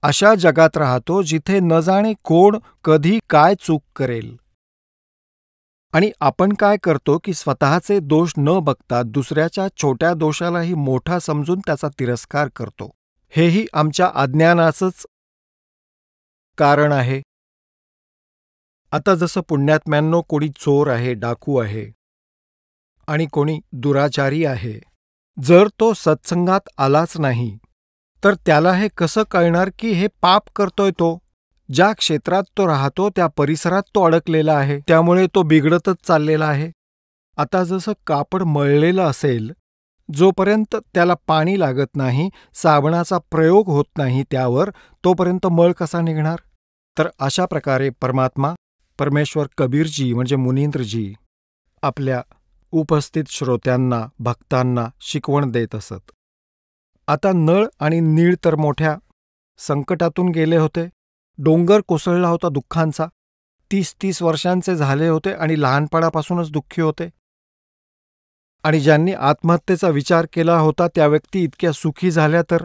अशा जगात राहतो जिथे न जाणे कोण कधी काय चूक करेल, आणि आपण काय करतो की स्वतःचे दोष न बघता दुसऱ्याच्या छोट्या दोषालाही मोठा समजून त्याचा तिरस्कार करतो। हेही आमच्या अज्ञानाचंच कारण आहे। आता जसं पुण्यात्म्यांनो कोणी चोर आहे, डाकू आहे आणि कोणी दुराचारी आहे, जर तो सत्संगात आलाच नाही तर त्याला हे कसं कळणार की हे पाप करतोय तो? ज्या क्षेत्रात तो राहतो त्या परिसरात तो अडकलेला आहे, त्यामुळे तो बिघडतच चाललेला आहे। आता जसं कापड मळलेलं असेल, जोपर्यंत त्याला पाणी लागत नाही, साबणाचा प्रयोग होत नाही त्यावर, तोपर्यंत मळ कसा निघणार? तर अशा प्रकारे परमात्मा, परमेश्वर कबीरजी म्हणजे मुनींद्रजी आपल्या उपस्थित श्रोत्यांना, भक्तांना शिकवण देत असत। आता नळ आणि नीळ तर मोठ्या संकटातून गेले होते, डोंगर कोसळला होता दुःखांचा, 30-30 वर्षांचे झाले होते आणि लहानपणापासूनच दुःखी होते, आणि ज्यांनी आत्महत्येचा विचार केला होता त्या व्यक्ती इतक्या सुखी झाल्या, तर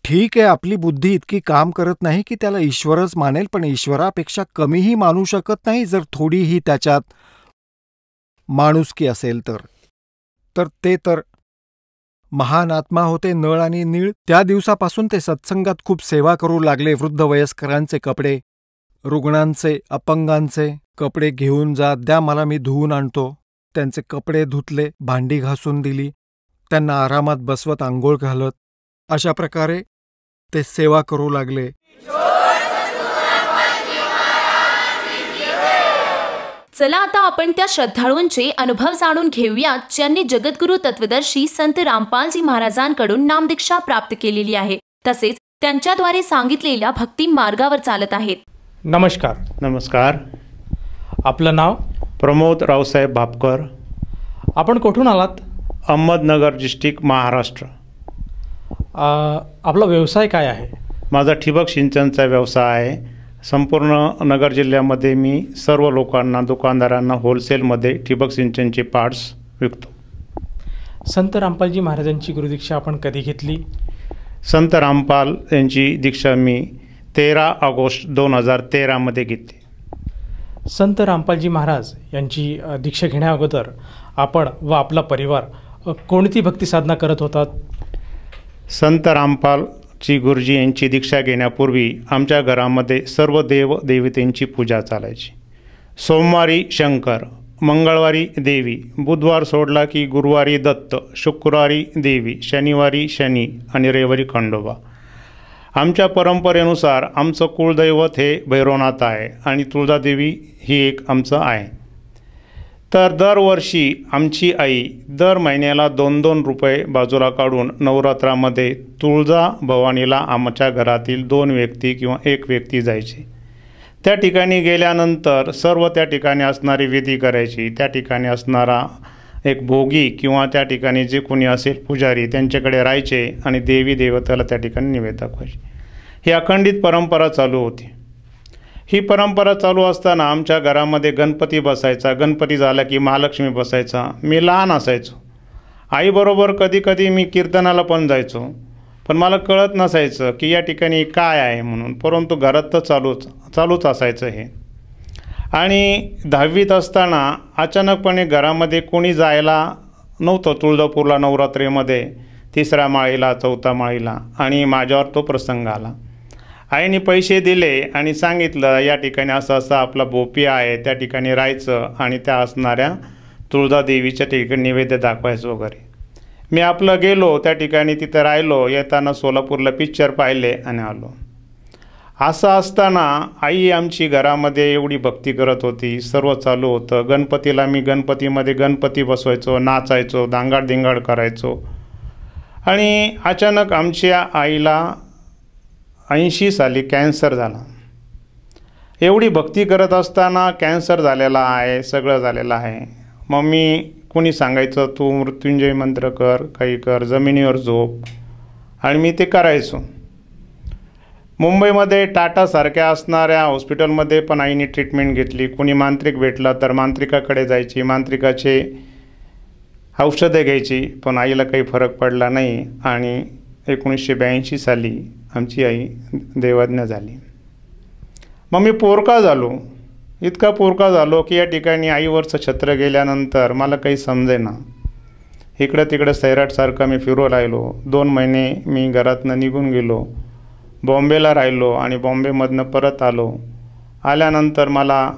ठीक आहे आपली बुद्धी इतकी काम करत नाही की त्याला ईश्वरच मानेल, पण ईश्वरापेक्षा कमीही मानू शकत नाही जर थोडीही त्याच्यात माणुसकी असेल तर ते तर महान आत्मा होते नळ आणि नीळ। त्या दिवसापासून ते सत्संगात खूप सेवा करू लागले। वृद्ध वयस्करांचे कपडे, रुग्णांचे, अपंगांचे कपडे घेऊन जा, द्या मला मी धुवून आणतो। त्यांचे कपडे धुतले, भांडी घासून दिली, त्यांना आरामात बसवत आंघोळ घालत, अशा प्रकारे ते सेवा करू लागले। चला आता आपण त्या श्रद्धाळूंचे अनुभव जाणून घेऊयात ज्यांनी जगद्गुरु तत्वदर्शी संत रामपालजी महाराजांकडून नामदीक्षा प्राप्त केलेली आहे, तसेच त्यांच्याद्वारे सांगितलेल्या भक्ती मार्गावर चालत आहेत। नमस्कार। नमस्कार। आपलं नाव? प्रमोद रावसाहेब भापकर। आपण कुठून आलात? अहमदनगर डिस्ट्रिक्ट, महाराष्ट्र। आपला व्यवसाय काय आहे? माझा ठिबक सिंचनचा व्यवसाय आहे। संपूर्ण नगर जिल्ह्यामध्ये मी सर्व लोकांना, दुकानदारांना होलसेलमध्ये ठिबक सिंचनचे पार्ट्स विकतो। संत रामपालजी महाराजांची गुरुदीक्षा आपण कधी घेतली? संत रामपाल यांची दीक्षा मी 13 ऑगस्ट 2013 मध्ये घेतली। संत रामपालजी महाराज यांची दीक्षा घेण्या अगोदर आपण व आपला परिवार कोणती भक्ती साधना करत होतात? संत रामपालजी गुरुजी यांची दीक्षा घेण्यापूर्वी आमच्या घरामध्ये सर्व देव देवतेंची पूजा चालायची। सोमवारी शंकर, मंगळवारी देवी, बुधवार सोडला की गुरुवारी दत्त, शुक्रवारी देवी, शनिवारी शनी आणि रविवारी खंडोबा। आमच्या परंपरेनुसार आमचं कुलदैवत हे भैरवनाथ आहे आणि तुळजादेवी ही एक आमचं आहे। तर दरवर्षी आमची आई दर महिन्याला 2-2 रुपये बाजूला काढून नवरात्रामध्ये तुळजा भवानीला आमच्या घरातील 2 व्यक्ती किंवा 1 व्यक्ती जायची। त्या ठिकाणी गेल्यानंतर सर्व त्या ठिकाणी असणारी विधी करायची, त्या ठिकाणी असणारा एक भोगी किंवा त्या ठिकाणी जे कोणी असेल पुजारी त्यांच्याकडे राहायचे आणि देवी देवताला त्या ठिकाणी निवेद दाखवायचे। ही अखंडित परंपरा चालू होती। ही परंपरा चालू असताना आमच्या घरामध्ये गणपती बसायचा, गणपती झाला की महालक्ष्मी बसायचा। मी लहान असायचो, आईबरोबर कधी कधी मी कीर्तनाला पण जायचो, पण मला कळत नसायचं की या ठिकाणी काय आहे म्हणून, परंतु घरात तर चालूच असायचं हे। आणि 10वीत असताना अचानकपणे घरामध्ये कोणी जायला नव्हतं तुळजापूरला नवरात्रीमध्ये 3ऱ्या माळीला 4थ्या माळीला, आणि माझ्यावर तो प्रसंग आला। आईने पैसे दिले आणि सांगितलं या ठिकाणी असं असं आपला भोपी आहे, त्या ठिकाणी राहायचं आणि त्या असणाऱ्या तुळजादेवीच्या ठिकाणी नैवेद्य दाखवायचं वगैरे। मी आपलं गेलो त्या ठिकाणी, तिथं राहिलो, येताना सोलापूरला पिक्चर पाहिले आणि आलो। असं असताना आई आमची घरामध्ये एवढी भक्ती करत होती, सर्व चालू होतं. गणपतीला मी गणपतीमध्ये गणपती बसवायचो, नाचायचो, दांगाडदिंगाड करायचो. आणि अचानक आमच्या आईला 80 साली कॅन्सर झाला. एवढी भक्ती करत असताना कॅन्सर झालेला आहे, सगळं झालेलं आहे. मग मी कोणी सांगायचं तू मृत्युंजय मंत्र कर, काही कर, जमिनीवर झोप, आणि मी ते करायचो. मुंबईमध्ये टाटासारख्या असणाऱ्या हॉस्पिटलमध्ये पण आईने ट्रीटमेंट घेतली. कोणी मांत्रिक भेटला तर मांत्रिकाकडे जायची, मांत्रिकाचे औषधं घ्यायची, पण आईला काही फरक पडला नाही. आणि 1982 साली आमची आई देवाज्ञ झाली. मग मी पोरका झालो, इतका पोरका झालो की या ठिकाणी आईवरचं छत्र गेल्यानंतर मला काही समजेना. इकडं तिकडं सैराटसारखं मी फिरू राहिलो. 2 महिने मी घरातनं निघून गेलो, बॉम्बेला राहिलो आणि बॉम्बेमधनं परत आलो. आल्यानंतर मला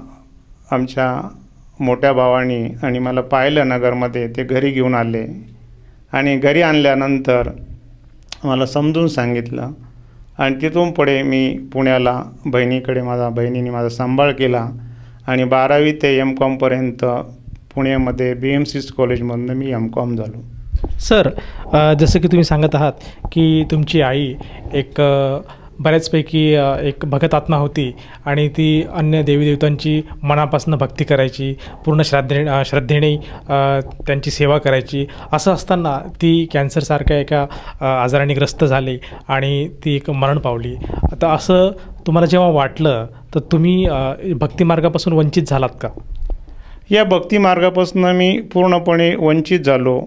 आमच्या मोठ्या भावानी आणि मला पाहिलं नगरमध्ये, ते घरी घेऊन आले. आणि घरी आणल्यानंतर मला समजून सांगितलं. आणि तिथून पुढे मी पुण्याला बहिणीने माझा सांभाळ केला. आणि 12वी ते M.Com पर्यंत पुण्यामध्ये BMC कॉलेजमधनं मी M.Com झालो. सर, जसं की तुम्ही सांगत आहात की तुमची आई एक बऱ्याचपैकी एक भगत आत्मा होती आणि ती अन्य देवीदेवतांची मनापासून भक्ती करायची, पूर्ण श्रद्धेने त्यांची सेवा करायची. असं असताना ती कॅन्सरसारख्या एका आजाराने ग्रस्त झाली आणि ती एक मरण पावली. आता असं तुम्हाला जेव्हा वाटलं तर तुम्ही भक्तिमार्गापासून वंचित झालात का? या भक्तिमार्गापासून मी पूर्णपणे वंचित झालो.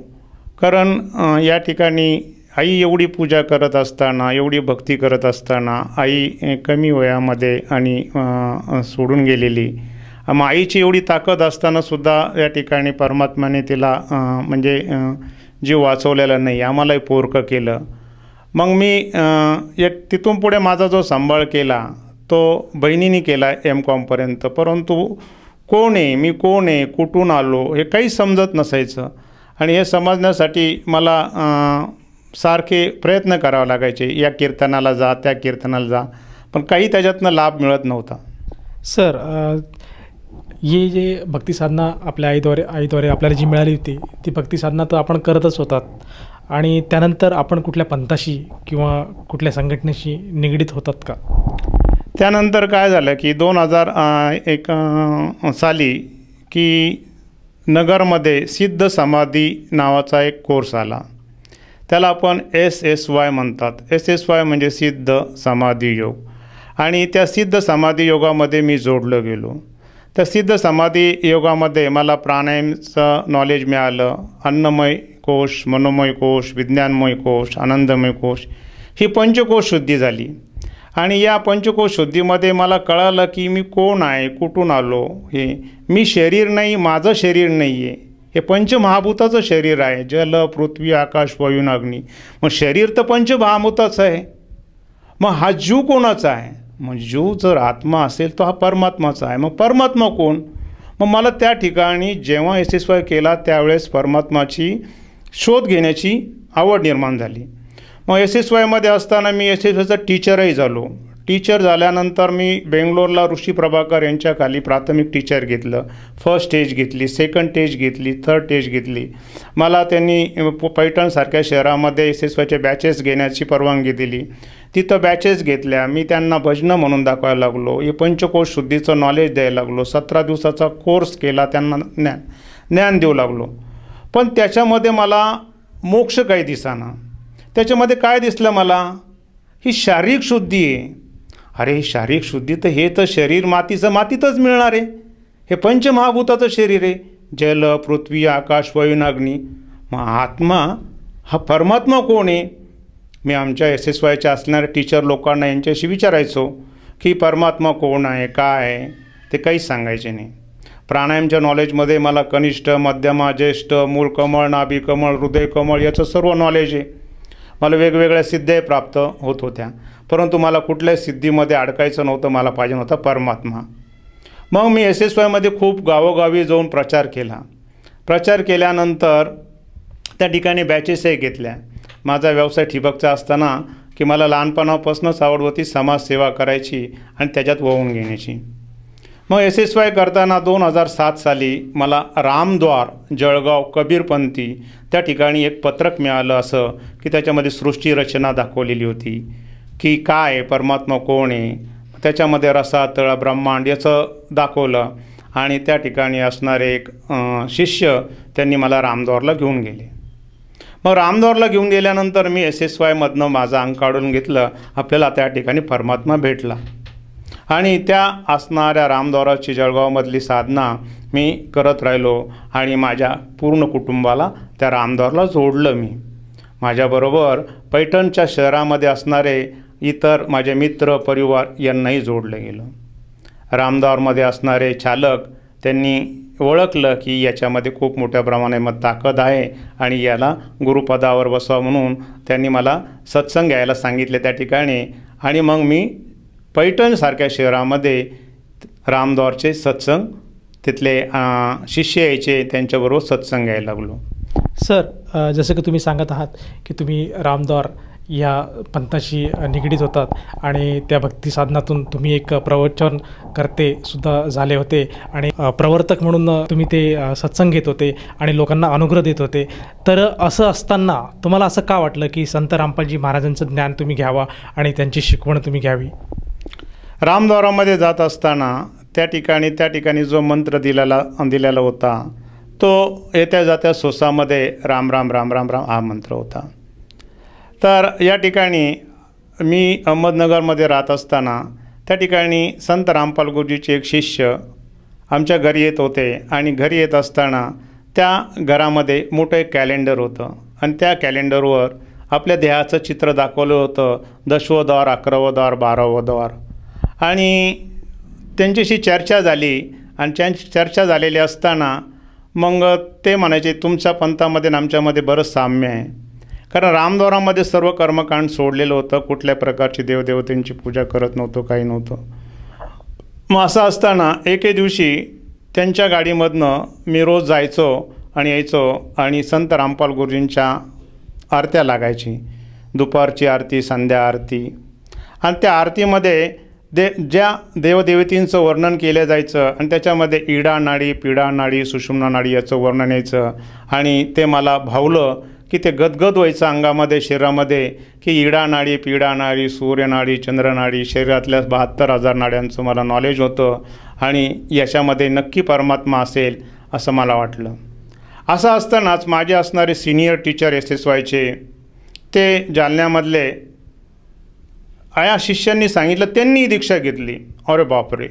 कारण या ठिकाणी आई एवढी पूजा करत असताना, एवढी भक्ती करत असताना आई कमी वयामध्ये आणि सोडून गेलेली. मग आईची एवढी ताकद असतानासुद्धा या ठिकाणी परमात्म्याने तिला म्हणजे जीव वाचवलेला नाही, आम्हालाही पोरकं केलं. मग मी तिथून पुढे माझा जो सांभाळ केला तो बहिणीने केला M.Com पर्यंत. परंतु कोण आहे, मी कोण आहे, कुठून आलो, हे काही समजत नसायचं. आणि हे समजण्यासाठी मला सारखे प्रयत्न करावे लागायचे. या कीर्तनाला जा, त्या कीर्तनाला जा, पण काही त्याच्यातनं लाभ मिळत नव्हता. सर, हे जे भक्तिसाधना आपल्या आईद्वारे आपल्याला जी मिळाली होती ती भक्तिसाधना तर आपण करतच होतात. आणि त्यानंतर आपण कुठल्या पंथाशी किंवा कुठल्या संघटनेशी निगडीत होतात का? त्यानंतर काय झालं की 2001 साली की नगरमध्ये सिद्ध समाधी नावाचा एक कोर्स आला. त्याला आपण SSY म्हणतात. SSY म्हणजे सिद्ध समाधी योग. आणि त्या सिद्ध समाधी योगामध्ये मी जोडलं गेलो. त्या सिद्ध समाधी योगामध्ये मला प्राणायामचं नॉलेज मिळालं. अन्नमय कोश, मनोमय कोश, विज्ञानमय कोश, आनंदमय कोश, ही पंचकोश शुद्धी झाली. आणि या पंचकोश शुद्धीमध्ये मला कळालं की मी कोण आहे, कुठून आलो. हे मी शरीर नाही, माझं शरीर नाही आहे, हे पंचमहाभूताचं शरीर आहे. जल, पृथ्वी, आकाश, वायू, अग्नी. मग शरीर तर पंचमहाभूताचं आहे. मग हा जीव कोणाचा आहे? मग जीव जर आत्मा असेल तर हा परमात्माचा आहे. मग परमात्मा कोण? मग मला त्या ठिकाणी जेव्हा SSY केला त्यावेळेस परमात्माची शोध घेण्याची आवड निर्माण झाली. मग SSYमध्ये असताना मी SSYचा टीचरही झालो. टीचर झाल्यानंतर मी बेंगलोरला ऋषी प्रभाकर यांच्या खाली प्राथमिक टीचर घेतलं. फर्स्ट स्टेज घेतली, सेकंड स्टेज घेतली, थर्ड स्टेज घेतली. मला त्यांनी पैठणसारख्या शहरामध्ये SSYचे बॅचेस घेण्याची परवानगी दिली. तिथं बॅचेस घेतल्या. मी त्यांना भजनं म्हणून दाखवायला लागलो. हे पंचकोश शुद्धीचं नॉलेज द्यायला लागलो. 17 दिवसाचा कोर्स केला. त्यांना ज्ञान देऊ लागलो. पण त्याच्यामध्ये मला मोक्ष काही दिसेना. त्याच्यामध्ये काय दिसलं मला? ही शारीरिक शुद्धी आहे. अरे शारीरिक शुद्धी तर हे तर शरीर मातीचं मातीतच मिळणार आहे. हे पंचमहाभूताचं शरीर आहे. जल, पृथ्वी, आकाश, वायू, अग्नी. मग आत्मा हा परमात्मा कोण आहे? मी आमच्या SSYच्या असणाऱ्या टीचर लोकांना यांच्याशी विचारायचो की परमात्मा कोण आहे, काय आहे. ते काहीच सांगायचे नाही. प्राणायामच्या नॉलेजमध्ये मला कनिष्ठ, मध्यमा, ज्येष्ठ, मूळ कमळ, नाभी कमळ, हृदय कमळ याचं सर्व नॉलेज आहे. मला वेगवेगळ्या सिद्ध्या प्राप्त होत होत्या. परंतु मला कुठल्याही सिद्धीमध्ये अडकायचं नव्हतं. मला पाहिजे नव्हता परमात्मा. मग मी SSYमध्ये खूप गावोगावी जाऊन प्रचार केला. प्रचार केल्यानंतर त्या ठिकाणी बॅचेसही घेतल्या. माझा व्यवसाय ठिबकचा असताना की मला लहानपणापासूनच आवड होती समाजसेवा करायची आणि त्याच्यात वाहून घेण्याची. मग SSY करताना 2007 साली मला रामद्वार जळगाव कबीरपंथी त्या ठिकाणी एक पत्रक मिळालं, असं की त्याच्यामध्ये सृष्टी रचना दाखवलेली होती की काय परमात्मा कोण आहे, त्याच्यामध्ये रसातळ ब्रह्मांड याचं दाखवलं. आणि त्या ठिकाणी असणारे एक शिष्य त्यांनी मला रामद्वारला घेऊन गेले. मग रामद्वारला घेऊन गेल्यानंतर मी SSYमधनं माझं अंग काढून घेतलं. आपल्याला त्या ठिकाणी परमात्मा भेटला आणि त्या असणाऱ्या रामद्वाराची जळगावमधली साधना मी करत राहिलो आणि माझ्या पूर्ण कुटुंबाला त्या रामद्वारला जोडलं. मी माझ्याबरोबर पैठणच्या शहरामध्ये असणारे इतर माझे मित्र परिवार यांनाही जोडलं गेलं. रामद्वारमध्ये असणारे चालक त्यांनी ओळखलं की याच्यामध्ये खूप मोठ्या प्रमाणामध्ये ताकद आहे आणि याला गुरुपदावर बसवा म्हणून त्यांनी मला सत्संग घ्यायला सांगितले त्या ठिकाणी. आणि मग मी पैठणसारख्या शहरामध्ये रामद्वारचे सत्संग तिथले शिष्य यायचे त्यांच्याबरोबर सत्संग घ्यायला लागलो. सर, जसं की तुम्ही सांगत आहात की तुम्ही रामद्वार या पंथाशी निगडीत होतात आणि त्या भक्ती साधनातून तुम्ही एक प्रवचन करते सुद्धा झाले होते आणि प्रवर्तक म्हणून तुम्ही ते सत्संग घेत होते आणि लोकांना अनुग्रह देत होते. तर असं असताना तुम्हाला असं का वाटलं की संत रामपालजी महाराजांचं ज्ञान तुम्ही घ्यावा आणि त्यांची शिकवण तुम्ही घ्यावी? रामद्वारामध्ये जात असताना त्या ठिकाणी जो मंत्र दिलेला होता तो येत्या जात्या सोसामध्ये राम राम राम राम राम हा मंत्र होता. तर या ठिकाणी मी अहमदनगरमध्ये राहत असताना त्या ठिकाणी संत रामपाल गुरुजीचे एक शिष्य आमच्या घरी येत होते आणि घरी येत असताना त्या घरामध्ये मोठं एक कॅलेंडर होतं आणि त्या कॅलेंडरवर आपल्या देहाचं चित्र दाखवलं होतं, 10वं द्वार, 11वं द्वार, 12वं द्वार. आणि त्यांच्याशी चर्चा झाली आणि चर्चा झालेली असताना मग ते म्हणायचे तुमच्या पंथामध्ये आणि आमच्यामध्ये बरंच साम्य आहे, कारण रामद्वारामध्ये सर्व कर्मकांड सोडलेलं होतं, कुठल्या प्रकारची देवदेवतेंची पूजा करत नव्हतं, काही नव्हतं. मग असं असताना एके दिवशी त्यांच्या गाडीमधनं मी रोज जायचो आणि यायचो आणि संत रामपाल गुरुजींच्या आरत्या लागायची, दुपारची आरती, संध्या आरती. आणि त्या आरतीमध्ये ज्या देवदेवतींचं वर्णन केलं जायचं आणि त्याच्यामध्ये इडा नाडी, पीडा नाडी, सुषुम्ना नाडी याचं वर्णन यायचं आणि ते मला भावलं की ते गदगद व्हायचं अंगामध्ये, शरीरामध्ये की इडा नाडी, पीडा नाडी, सूर्यनाडी, चंद्रनाडी, शरीरातल्या 72,000 नाड्यांचं मला नॉलेज होतं आणि याच्यामध्ये नक्की परमात्मा असेल असं मला वाटलं. असं असतानाच माझे असणारे सिनियर टीचर SSYचे ते जालन्यामधले या शिष्यांनी सांगितलं, त्यांनी दीक्षा घेतली. अरे बापरे,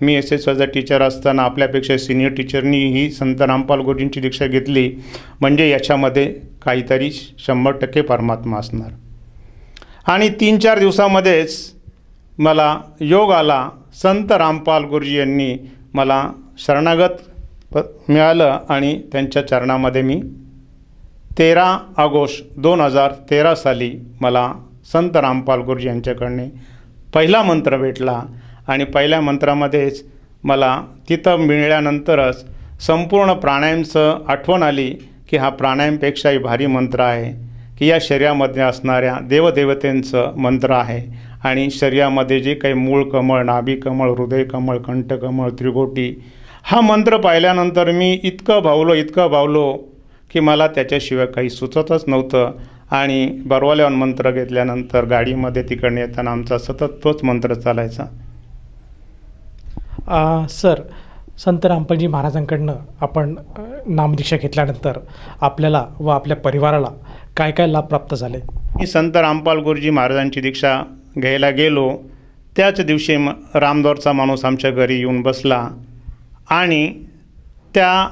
मी SSYचा टीचर असताना आपल्यापेक्षा सिनियर टीचरनी ही संत रामपाल गुरुजींची दीक्षा घेतली, म्हणजे याच्यामध्ये काहीतरी 100% परमात्मा असणार. आणि 3-4 दिवसामध्येच मला योग आला. संत रामपाल गुरुजी यांनी मला शरणागत मिळालं आणि त्यांच्या चरणामध्ये मी 13 ऑगस्ट 2013 साली मला संत रामपाल गुरुजी यांच्याकडने पहिला मंत्र भेटला आणि पहिल्या मंत्रामध्येच मला तिथं मिळाल्यानंतरच संपूर्ण प्राणायामचं आठवण आली की हा प्राणायामपेक्षाही भारी मंत्र आहे, की या शरीरामध्ये असणाऱ्या देवदेवतेंचं मंत्र आहे आणि शरीरामध्ये जे काही मूळ कमळ, नाभी कमळ, हृदय कमळ, कंठ कमळ, त्रिगोटी हा मंत्र पाहिल्यानंतर मी इतकं भावलो की मला त्याच्याशिवाय काही सुचतच नव्हतं. आणि बरवाल्याहून मंत्र घेतल्यानंतर गाडीमध्ये तिकडनं येताना आमचा सतत तोच मंत्र चालायचा. सर, संत रामपालजी महाराजांकडनं आपण नामदीक्षा घेतल्यानंतर आपल्याला व आपल्या परिवाराला काय काय लाभ प्राप्त झाले? मी संत रामपाल गुरुजी महाराजांची दीक्षा घ्यायला गेलो त्याच दिवशी रामद्वारचा माणूस आमच्या घरी येऊन बसला आणि त्या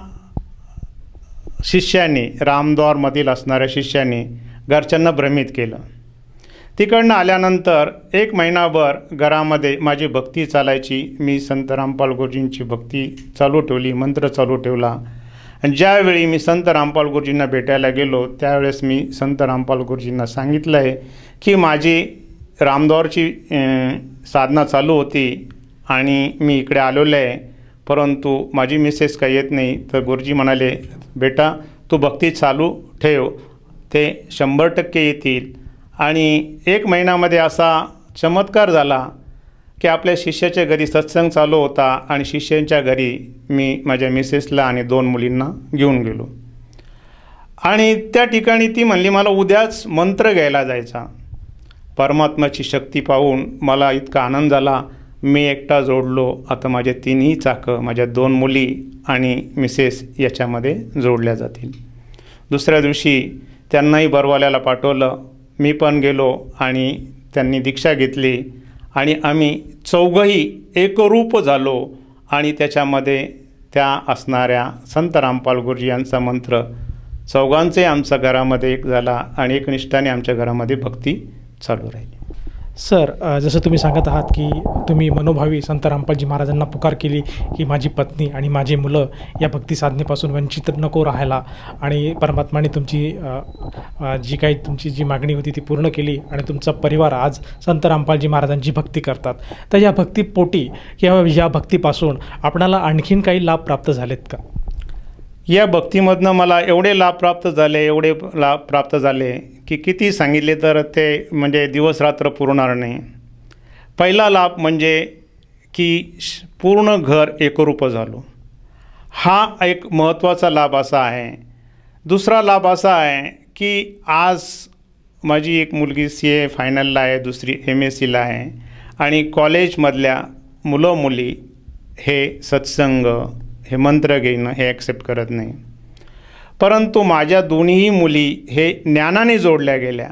शिष्याने, रामद्वारमधील असणाऱ्या शिष्याने घरच्यांना भ्रमित केलं. तिकडनं आल्यानंतर 1 महिनाभर घरामध्ये माझी भक्ती चालायची. मी संत रामपाल गुरुजींची भक्ती चालू ठेवली, मंत्र चालू ठेवला. आणि ज्यावेळी मी संत रामपाल गुरुजींना भेटायला गेलो त्यावेळेस मी संत रामपाल गुरुजींना सांगितलं आहे की माझी रामद्वारची साधना चालू होती आणि मी इकडे आलेलो आहे, परंतु माझी मिसेस काही येत नाही. तर गुरुजी म्हणाले, बेटा तू भक्ती चालू ठेव, ते 100% येतील. आणि 1 महिन्यामध्ये असा चमत्कार झाला की आपल्या शिष्याच्या घरी सत्संग चालू होता आणि शिष्यांच्या घरी मी माझ्या मिसेसला आणि 2 मुलींना घेऊन गेलो. आणि त्या ठिकाणी ती म्हणली मला उद्याच मंत्र घ्यायला जायचा. परमात्म्याची शक्ती पाहून मला इतका आनंद झाला. मी एकटा जोडलो, आता माझे 3ही चाकं माझ्या 2 मुली आणि मिसेस याच्यामध्ये जोडल्या जातील. दुसऱ्या दिवशी त्यांनाही बरवाल्याला पाठवलं. मी पण गेलो आणि त्यांनी दीक्षा घेतली आणि आम्ही 4घंही एकरूप झालो. आणि त्याच्यामध्ये त्या असणाऱ्या संत रामपाल गुरुजी यांचा मंत्र 4घांचे आमच्या घरामध्ये एक झाला आणि एकनिष्ठाने आमच्या घरामध्ये भक्ती चालू राहिली. सर, जसं तुम्ही सांगत आहात की तुम्ही मनोभावी संत रामपालजी महाराजांना पुकार केली की माझी पत्नी आणि माझी मुलं या भक्ती साधनेपासून वंचित नको राहायला, आणि परमात्माने तुमची तुमची जी मागणी होती ती पूर्ण केली आणि तुमचा परिवार आज संत रामपालजी महाराजांची भक्ती करतात. तर या भक्तीपोटी किंवा या भक्तीपासून आपणाला आणखीन काही लाभ प्राप्त झालेत का? या भक्तीमधनं मला एवढे लाभ प्राप्त झाले की किती सांगितले तर ते म्हणजे दिवस रात्र पुरणार नाही. पहिला लाभ म्हणजे की पूर्ण घर एकरूप झालो, हा एक महत्त्वाचा लाभ असा आहे. दुसरा लाभ असा आहे की आज माझी एक मुलगी CA फायनलला आहे, दुसरी MScला आहे आणि कॉलेजमधल्या मुलं मुली हे सत्संग, हे मंत्र घेणं हे ॲक्सेप्ट करत नाही. परंतु माझ्या दोन्हीही मुली हे ज्ञानाने जोडल्या गेल्या.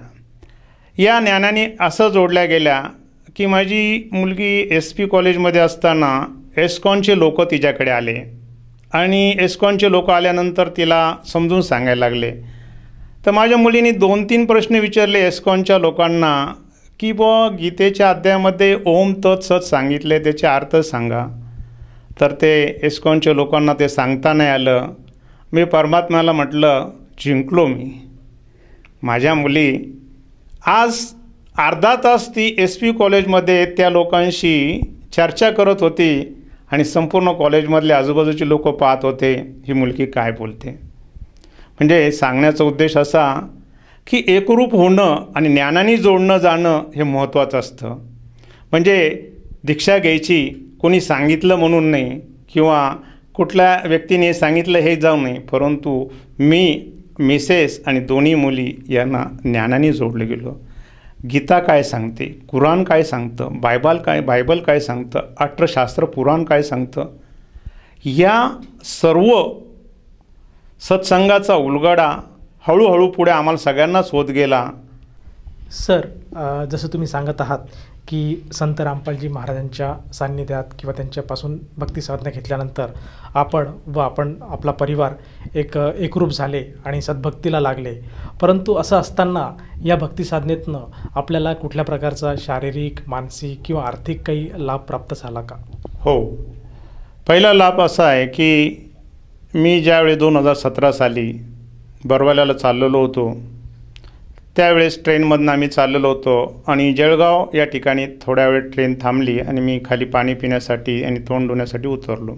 या ज्ञानाने असं जोडल्या गेल्या की माझी मुलगी SP कॉलेजमध्ये असताना एस्कॉनचे लोक तिच्याकडे आले आणि एस्कॉनचे लोक आल्यानंतर तिला समजून सांगायला लागले. तर माझ्या मुलीने 2-3 प्रश्न विचारले एस्कॉनच्या लोकांना की बुवा गीतेच्या अध्यायामध्ये ओम तत् सत सांगितले, त्याचे अर्थ सांगा. तर ते एस्कॉनच्या लोकांना ते सांगता नाही आलं. मी परमात्म्याला म्हटलं जिंकलो मी. माझ्या मुली आज अर्धा तास ती SP कॉलेजमध्ये त्या लोकांशी चर्चा करत होती आणि संपूर्ण कॉलेजमधले आजूबाजूचे लोक पाहत होते ही मुलगी काय बोलते. म्हणजे सांगण्याचा उद्देश असा की एकरूप होणं आणि ज्ञानाने जोडणं जाणं हे महत्त्वाचं असतं. म्हणजे दीक्षा घ्यायची कोणी सांगितलं म्हणून नाही किंवा कुठल्या व्यक्तीने सांगितलं हे जाऊ नये, परंतु मी, मिसेस आणि दोन्ही मुली यांना ज्ञानाने जोडले गेलो. गीता काय सांगते, कुराण काय सांगतं, बायबल काय सांगतं, 18 शास्त्र पुराण काय सांगतं, या सर्व सत्संगाचा उलगडा हळूहळू पुढे आम्हाला सगळ्यांनाच होत गेला. सर, जसं तुम्ही सांगत आहात की संत रामपालजी महाराजांच्या सान्निध्यात किंवा त्यांच्यापासून भक्ती साधना घेतल्यानंतर आपण आपला परिवार एकरूप झाले आणि सद्भक्तीला लागले. परंतु असं असताना या भक्ती साधनेतनं आपल्याला कुठल्या प्रकारचा शारीरिक, मानसिक किंवा आर्थिक काही लाभ प्राप्त झाला का? हो, पहिला लाभ असा आहे की मी ज्यावेळी 2017 साली बरवाल्याला चाललेलो होतो, त्यावेळेस ट्रेनमधनं आम्ही चाललेलो होतो आणि जळगाव या ठिकाणी थोड्या वेळ ट्रेन थांबली आणि मी खाली पाणी पिण्यासाठी आणि तोंड धुण्यासाठी उतरलो.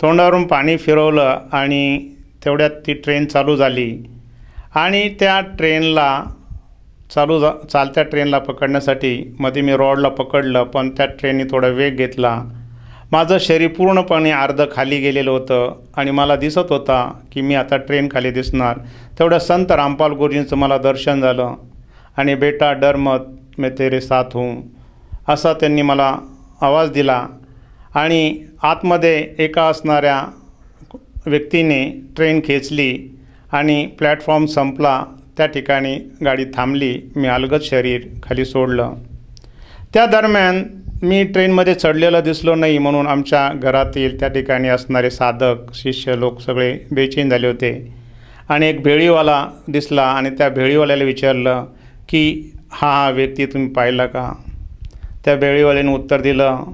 तोंडावरून पाणी फिरवलं आणि तेवढ्यात ती ट्रेन चालू झाली आणि त्या ट्रेनला चालत्या ट्रेनला पकडण्यासाठी मध्ये मी रॉडला पकडलं, पण त्या ट्रेनने थोडा वेग घेतला. माझं शरीर पूर्णपणे अर्धं खाली गेलेलं होतं आणि मला दिसत होता की मी आता ट्रेन खाली दिसणार. तेवढ्या संत रामपाल गुरुजींचं मला दर्शन झालं आणि बेटा डर मत मैं तेरे साथ हूँ असा त्यांनी मला आवाज दिला. आणि आतमध्ये एका असणाऱ्या व्यक्तीने ट्रेन खेचली आणि प्लॅटफॉर्म संपला. त्या ठिकाणी गाडी थांबली. मी अलगद शरीर खाली सोडलं. त्या दरम्यान मी ट्रेनमध्ये चढलेलं दिसलो नाही म्हणून आमच्या घरातील त्या ठिकाणी असणारे साधक, शिष्य लोक सगळे बेचैन झाले होते. आणि एक भेळीवाला दिसला आणि त्या भेळीवाल्याला विचारलं की हा व्यक्ती तुम्ही पाहिला का? त्या भेळीवाल्याने उत्तर दिलं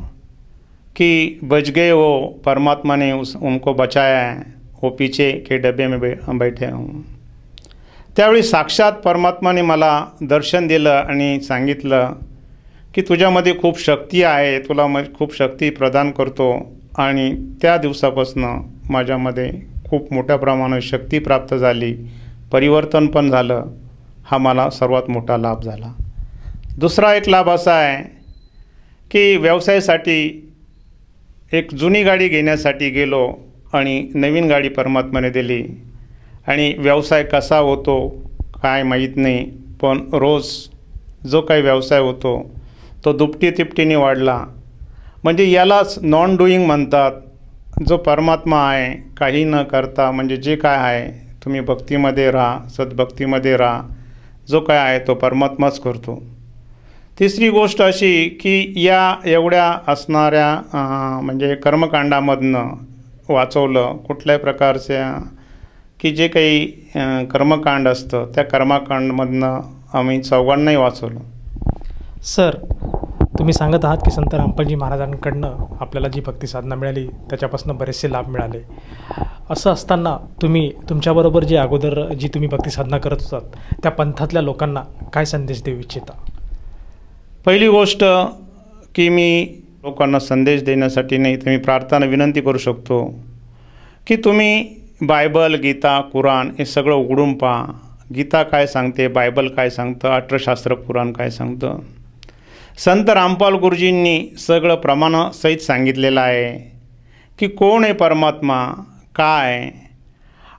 कि बच गए वो, परमात्मा ने उनको बचाया है, वो पीछे के डब्बे में बैठे हूँ. त्यावेळी साक्षात परमात्माने मला दर्शन दिलं आणि सांगितलं की तुझ्यामध्ये खूप शक्ती आहे, तुला खूप शक्ती प्रदान करतो. आणि त्या दिवसापासून माझ्यामध्ये खूप मोठ्या प्रमाणात शक्ती प्राप्त झाली, परिवर्तन पण झालं हा मला सर्वात मोठा लाभ झाला. दुसरा एक लाभ असा आहे की व्यवसायासाठी एक जुनी गाडी घेण्यासाठी गेलो आणि नवीन गाडी परमात्म्याने दिली आणि व्यवसाय कसा होतो काय माहीत नाही, पण रोज जो काही व्यवसाय होतो तो दुपटी तिपटीने वाढला. म्हणजे यालाच नॉन डुईंग म्हणतात. जो परमात्मा आहे काही न करता, म्हणजे जे काय आहे तुम्ही भक्तीमध्ये राहा, सद्भक्तीमध्ये राहा, जो काय आहे तो परमात्माच करतो. तिसरी गोष्ट अशी की या एवढ्या असणाऱ्या म्हणजे कर्मकांडामधनं वाचवलं, कुठल्याही प्रकारच्या की जे काही कर्मकांड असतं त्या कर्मकांडमधनं आम्ही चौघांनाही वाचवलं. सर, तुम्ही सांगत आहात की संत रामपालजी महाराजांकडनं आपल्याला जी भक्ती साधना मिळाली त्याच्यापासून बरेचसे लाभ मिळाले. असं असताना तुम्ही तुमच्याबरोबर जे अगोदर जी तुम्ही भक्ती साधना करत होतात त्या पंथातल्या लोकांना काय संदेश देऊ इच्छिता? पहिली गोष्ट की मी लोकांना संदेश देण्यासाठी नाही तर मी प्रार्थना विनंती करू शकतो की तुम्ही बायबल, गीता, कुराण हे सगळं उघडून पहा. गीता काय सांगते, बायबल काय सांगतं, 18 शास्त्र पुराण काय सांगतं. संत रामपाल गुरुजींनी सगळं प्रमाणासहित सांगितलेलं आहे की कोण आहे परमात्मा, काय.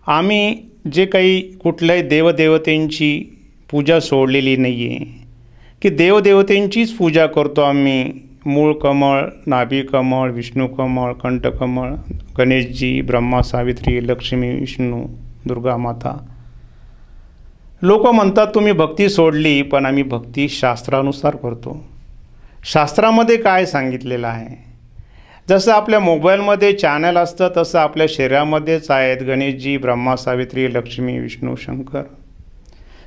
आम्ही जे काही कुठल्याही देवदेवतेंची पूजा सोडलेली नाही आहे की देवदेवतेंचीच पूजा करतो आम्ही. मूळ कमळ, नाभी कमळ, विष्णू कमळ, कंठकमळ, गणेशजी, ब्रह्मा, सावित्री, लक्ष्मी, विष्णू, दुर्गा माता. लोक म्हणतात तुम्ही भक्ती सोडली, पण आम्ही भक्ती शास्त्रानुसार करतो. शास्त्रामध्ये काय सांगितलेलं आहे, जसं आपल्या मोबाईलमध्ये चॅनल असतं तसं आपल्या शरीरामध्येच आहेत गणेशजी, ब्रह्मा, सावित्री, लक्ष्मी, विष्णू, शंकर.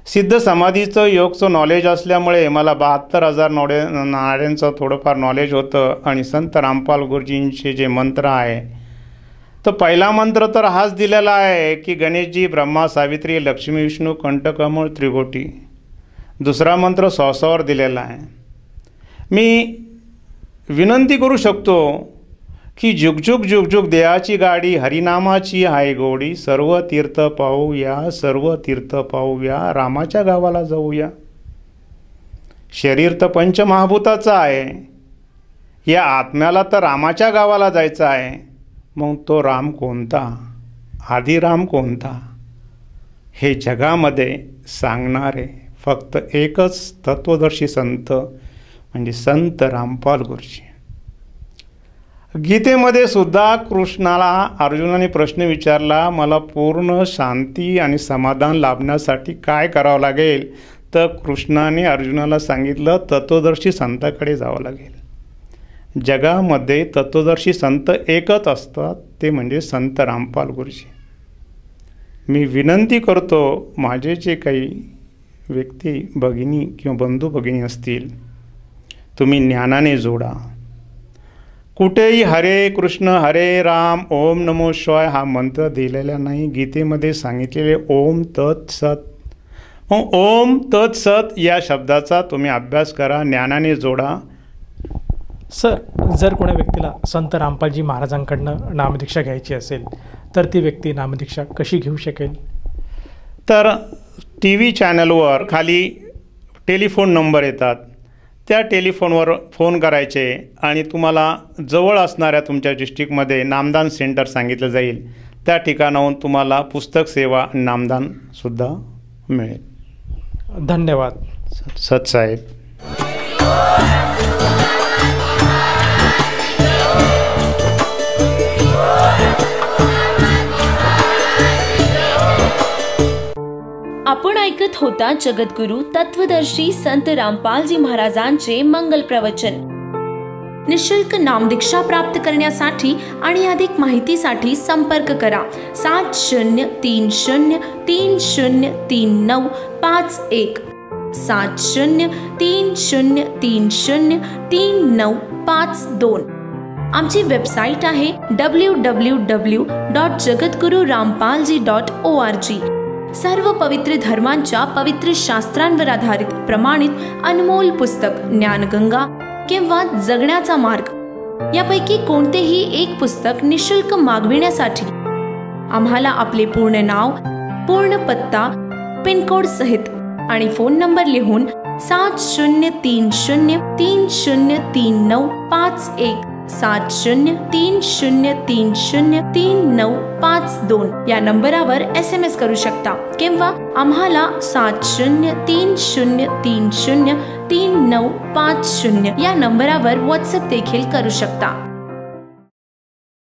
सिद्ध समाधीचं योगचं नॉलेज असल्यामुळे मला 72,000 नाड्यांचं थोडंफार नॉलेज होतं. आणि संत रामपाल गुरुजींचे जे मंत्र आहे तर पहिला मंत्र तर हाच दिलेला आहे की गणेशजी, ब्रह्मा, सावित्री, लक्ष्मी, विष्णू, कंठकमळ, त्रिगोटी. दुसरा मंत्र 100 दिलेला आहे. मी विनंती करू शकतो की जुगजुग जुगजुग देहाची गाडी हरिनामाची आहे गोडी. सर्व तीर्थ पाहूया, सर्व तीर्थ पाहूया, रामाच्या गावाला जाऊया. शरीर तर पंचमहाभूताचं आहे, या आत्म्याला तर रामाच्या गावाला जायचं आहे. मग तो राम कोणता, आधी राम कोणता, हे जगामध्ये सांगणारे फक्त एकच तत्वदर्शी संत म्हणजे संत रामपाल गुरुजी. गीतेमध्ये सुद्धा कृष्णाला अर्जुनाने प्रश्न विचारला, मला पूर्ण शांती आणि समाधान लाभण्यासाठी काय करावं लागेल, तर कृष्णाने अर्जुनाला सांगितलं तत्वदर्शी संताकडे जावं लागेल. जगामध्ये तत्वदर्शी संत एकच असतात, ते म्हणजे संत रामपाल गुरुजी. मी विनंती करतो माझे जे काही व्यक्ती भगिनी किंवा बंधू भगिनी असतील, तुम्ही ज्ञानाने जोडा. कुठेही हरे कृष्ण हरे राम ओम नमो शिवाय हा मंत्र दिलेला नाही. गीतेमध्ये सांगितलेले ओम तत्सत. मग ओम तत्सत या शब्दाचा तुम्ही अभ्यास करा, ज्ञानाने जोडा. सर, जर कोणा व्यक्तीला संत रामपालजी महाराजांकडनं नामदीक्षा घ्यायची असेल तर ती व्यक्ती नामदीक्षा कशी घेऊ शकेल? तर TV चॅनलवर खाली टेलिफोन नंबर येतात, त्या टेलिफोनवर फोन करायचे आणि तुम्हाला जवळ असणाऱ्या तुमच्या डिस्ट्रिक्टमध्ये नामदान सेंटर सांगितलं जाईल. त्या ठिकाणाहून तुम्हाला पुस्तक सेवा नामदानसुद्धा मिळेल. धन्यवाद सतसाहेब. आपण ऐकत होता जगद्गुरु तत्वदर्शी संत रामपालजी महाराजांचे मंगल प्रवचन. निशुल्क नामदीक्षा प्राप्त करण्यासाठी आणि अधिक माहितीसाठी संपर्क करा 7030303951 7030303952. आमची वेबसाईट आहे www.jagadgururampalji.org. सर्व पवित्र धर्मांच्या पवित्र शास्त्रांवर आधारित प्रमाणित अनमोल पुस्तक ज्ञानगंगा किंवा जगण्याचा मार्ग यापैकी कोणतेही एक पुस्तक निशुल्क मागविण्यासाठी आम्हाला आपले पूर्ण नाव, पूर्ण पत्ता, पिनकोड सहित आणि फोन नंबर लिहून 7030303951 7030303952 या नंबरावर SMS करू शकता किंवा आम्हाला 7030303950 या नंबरावर WhatsApp देखील करू शकता.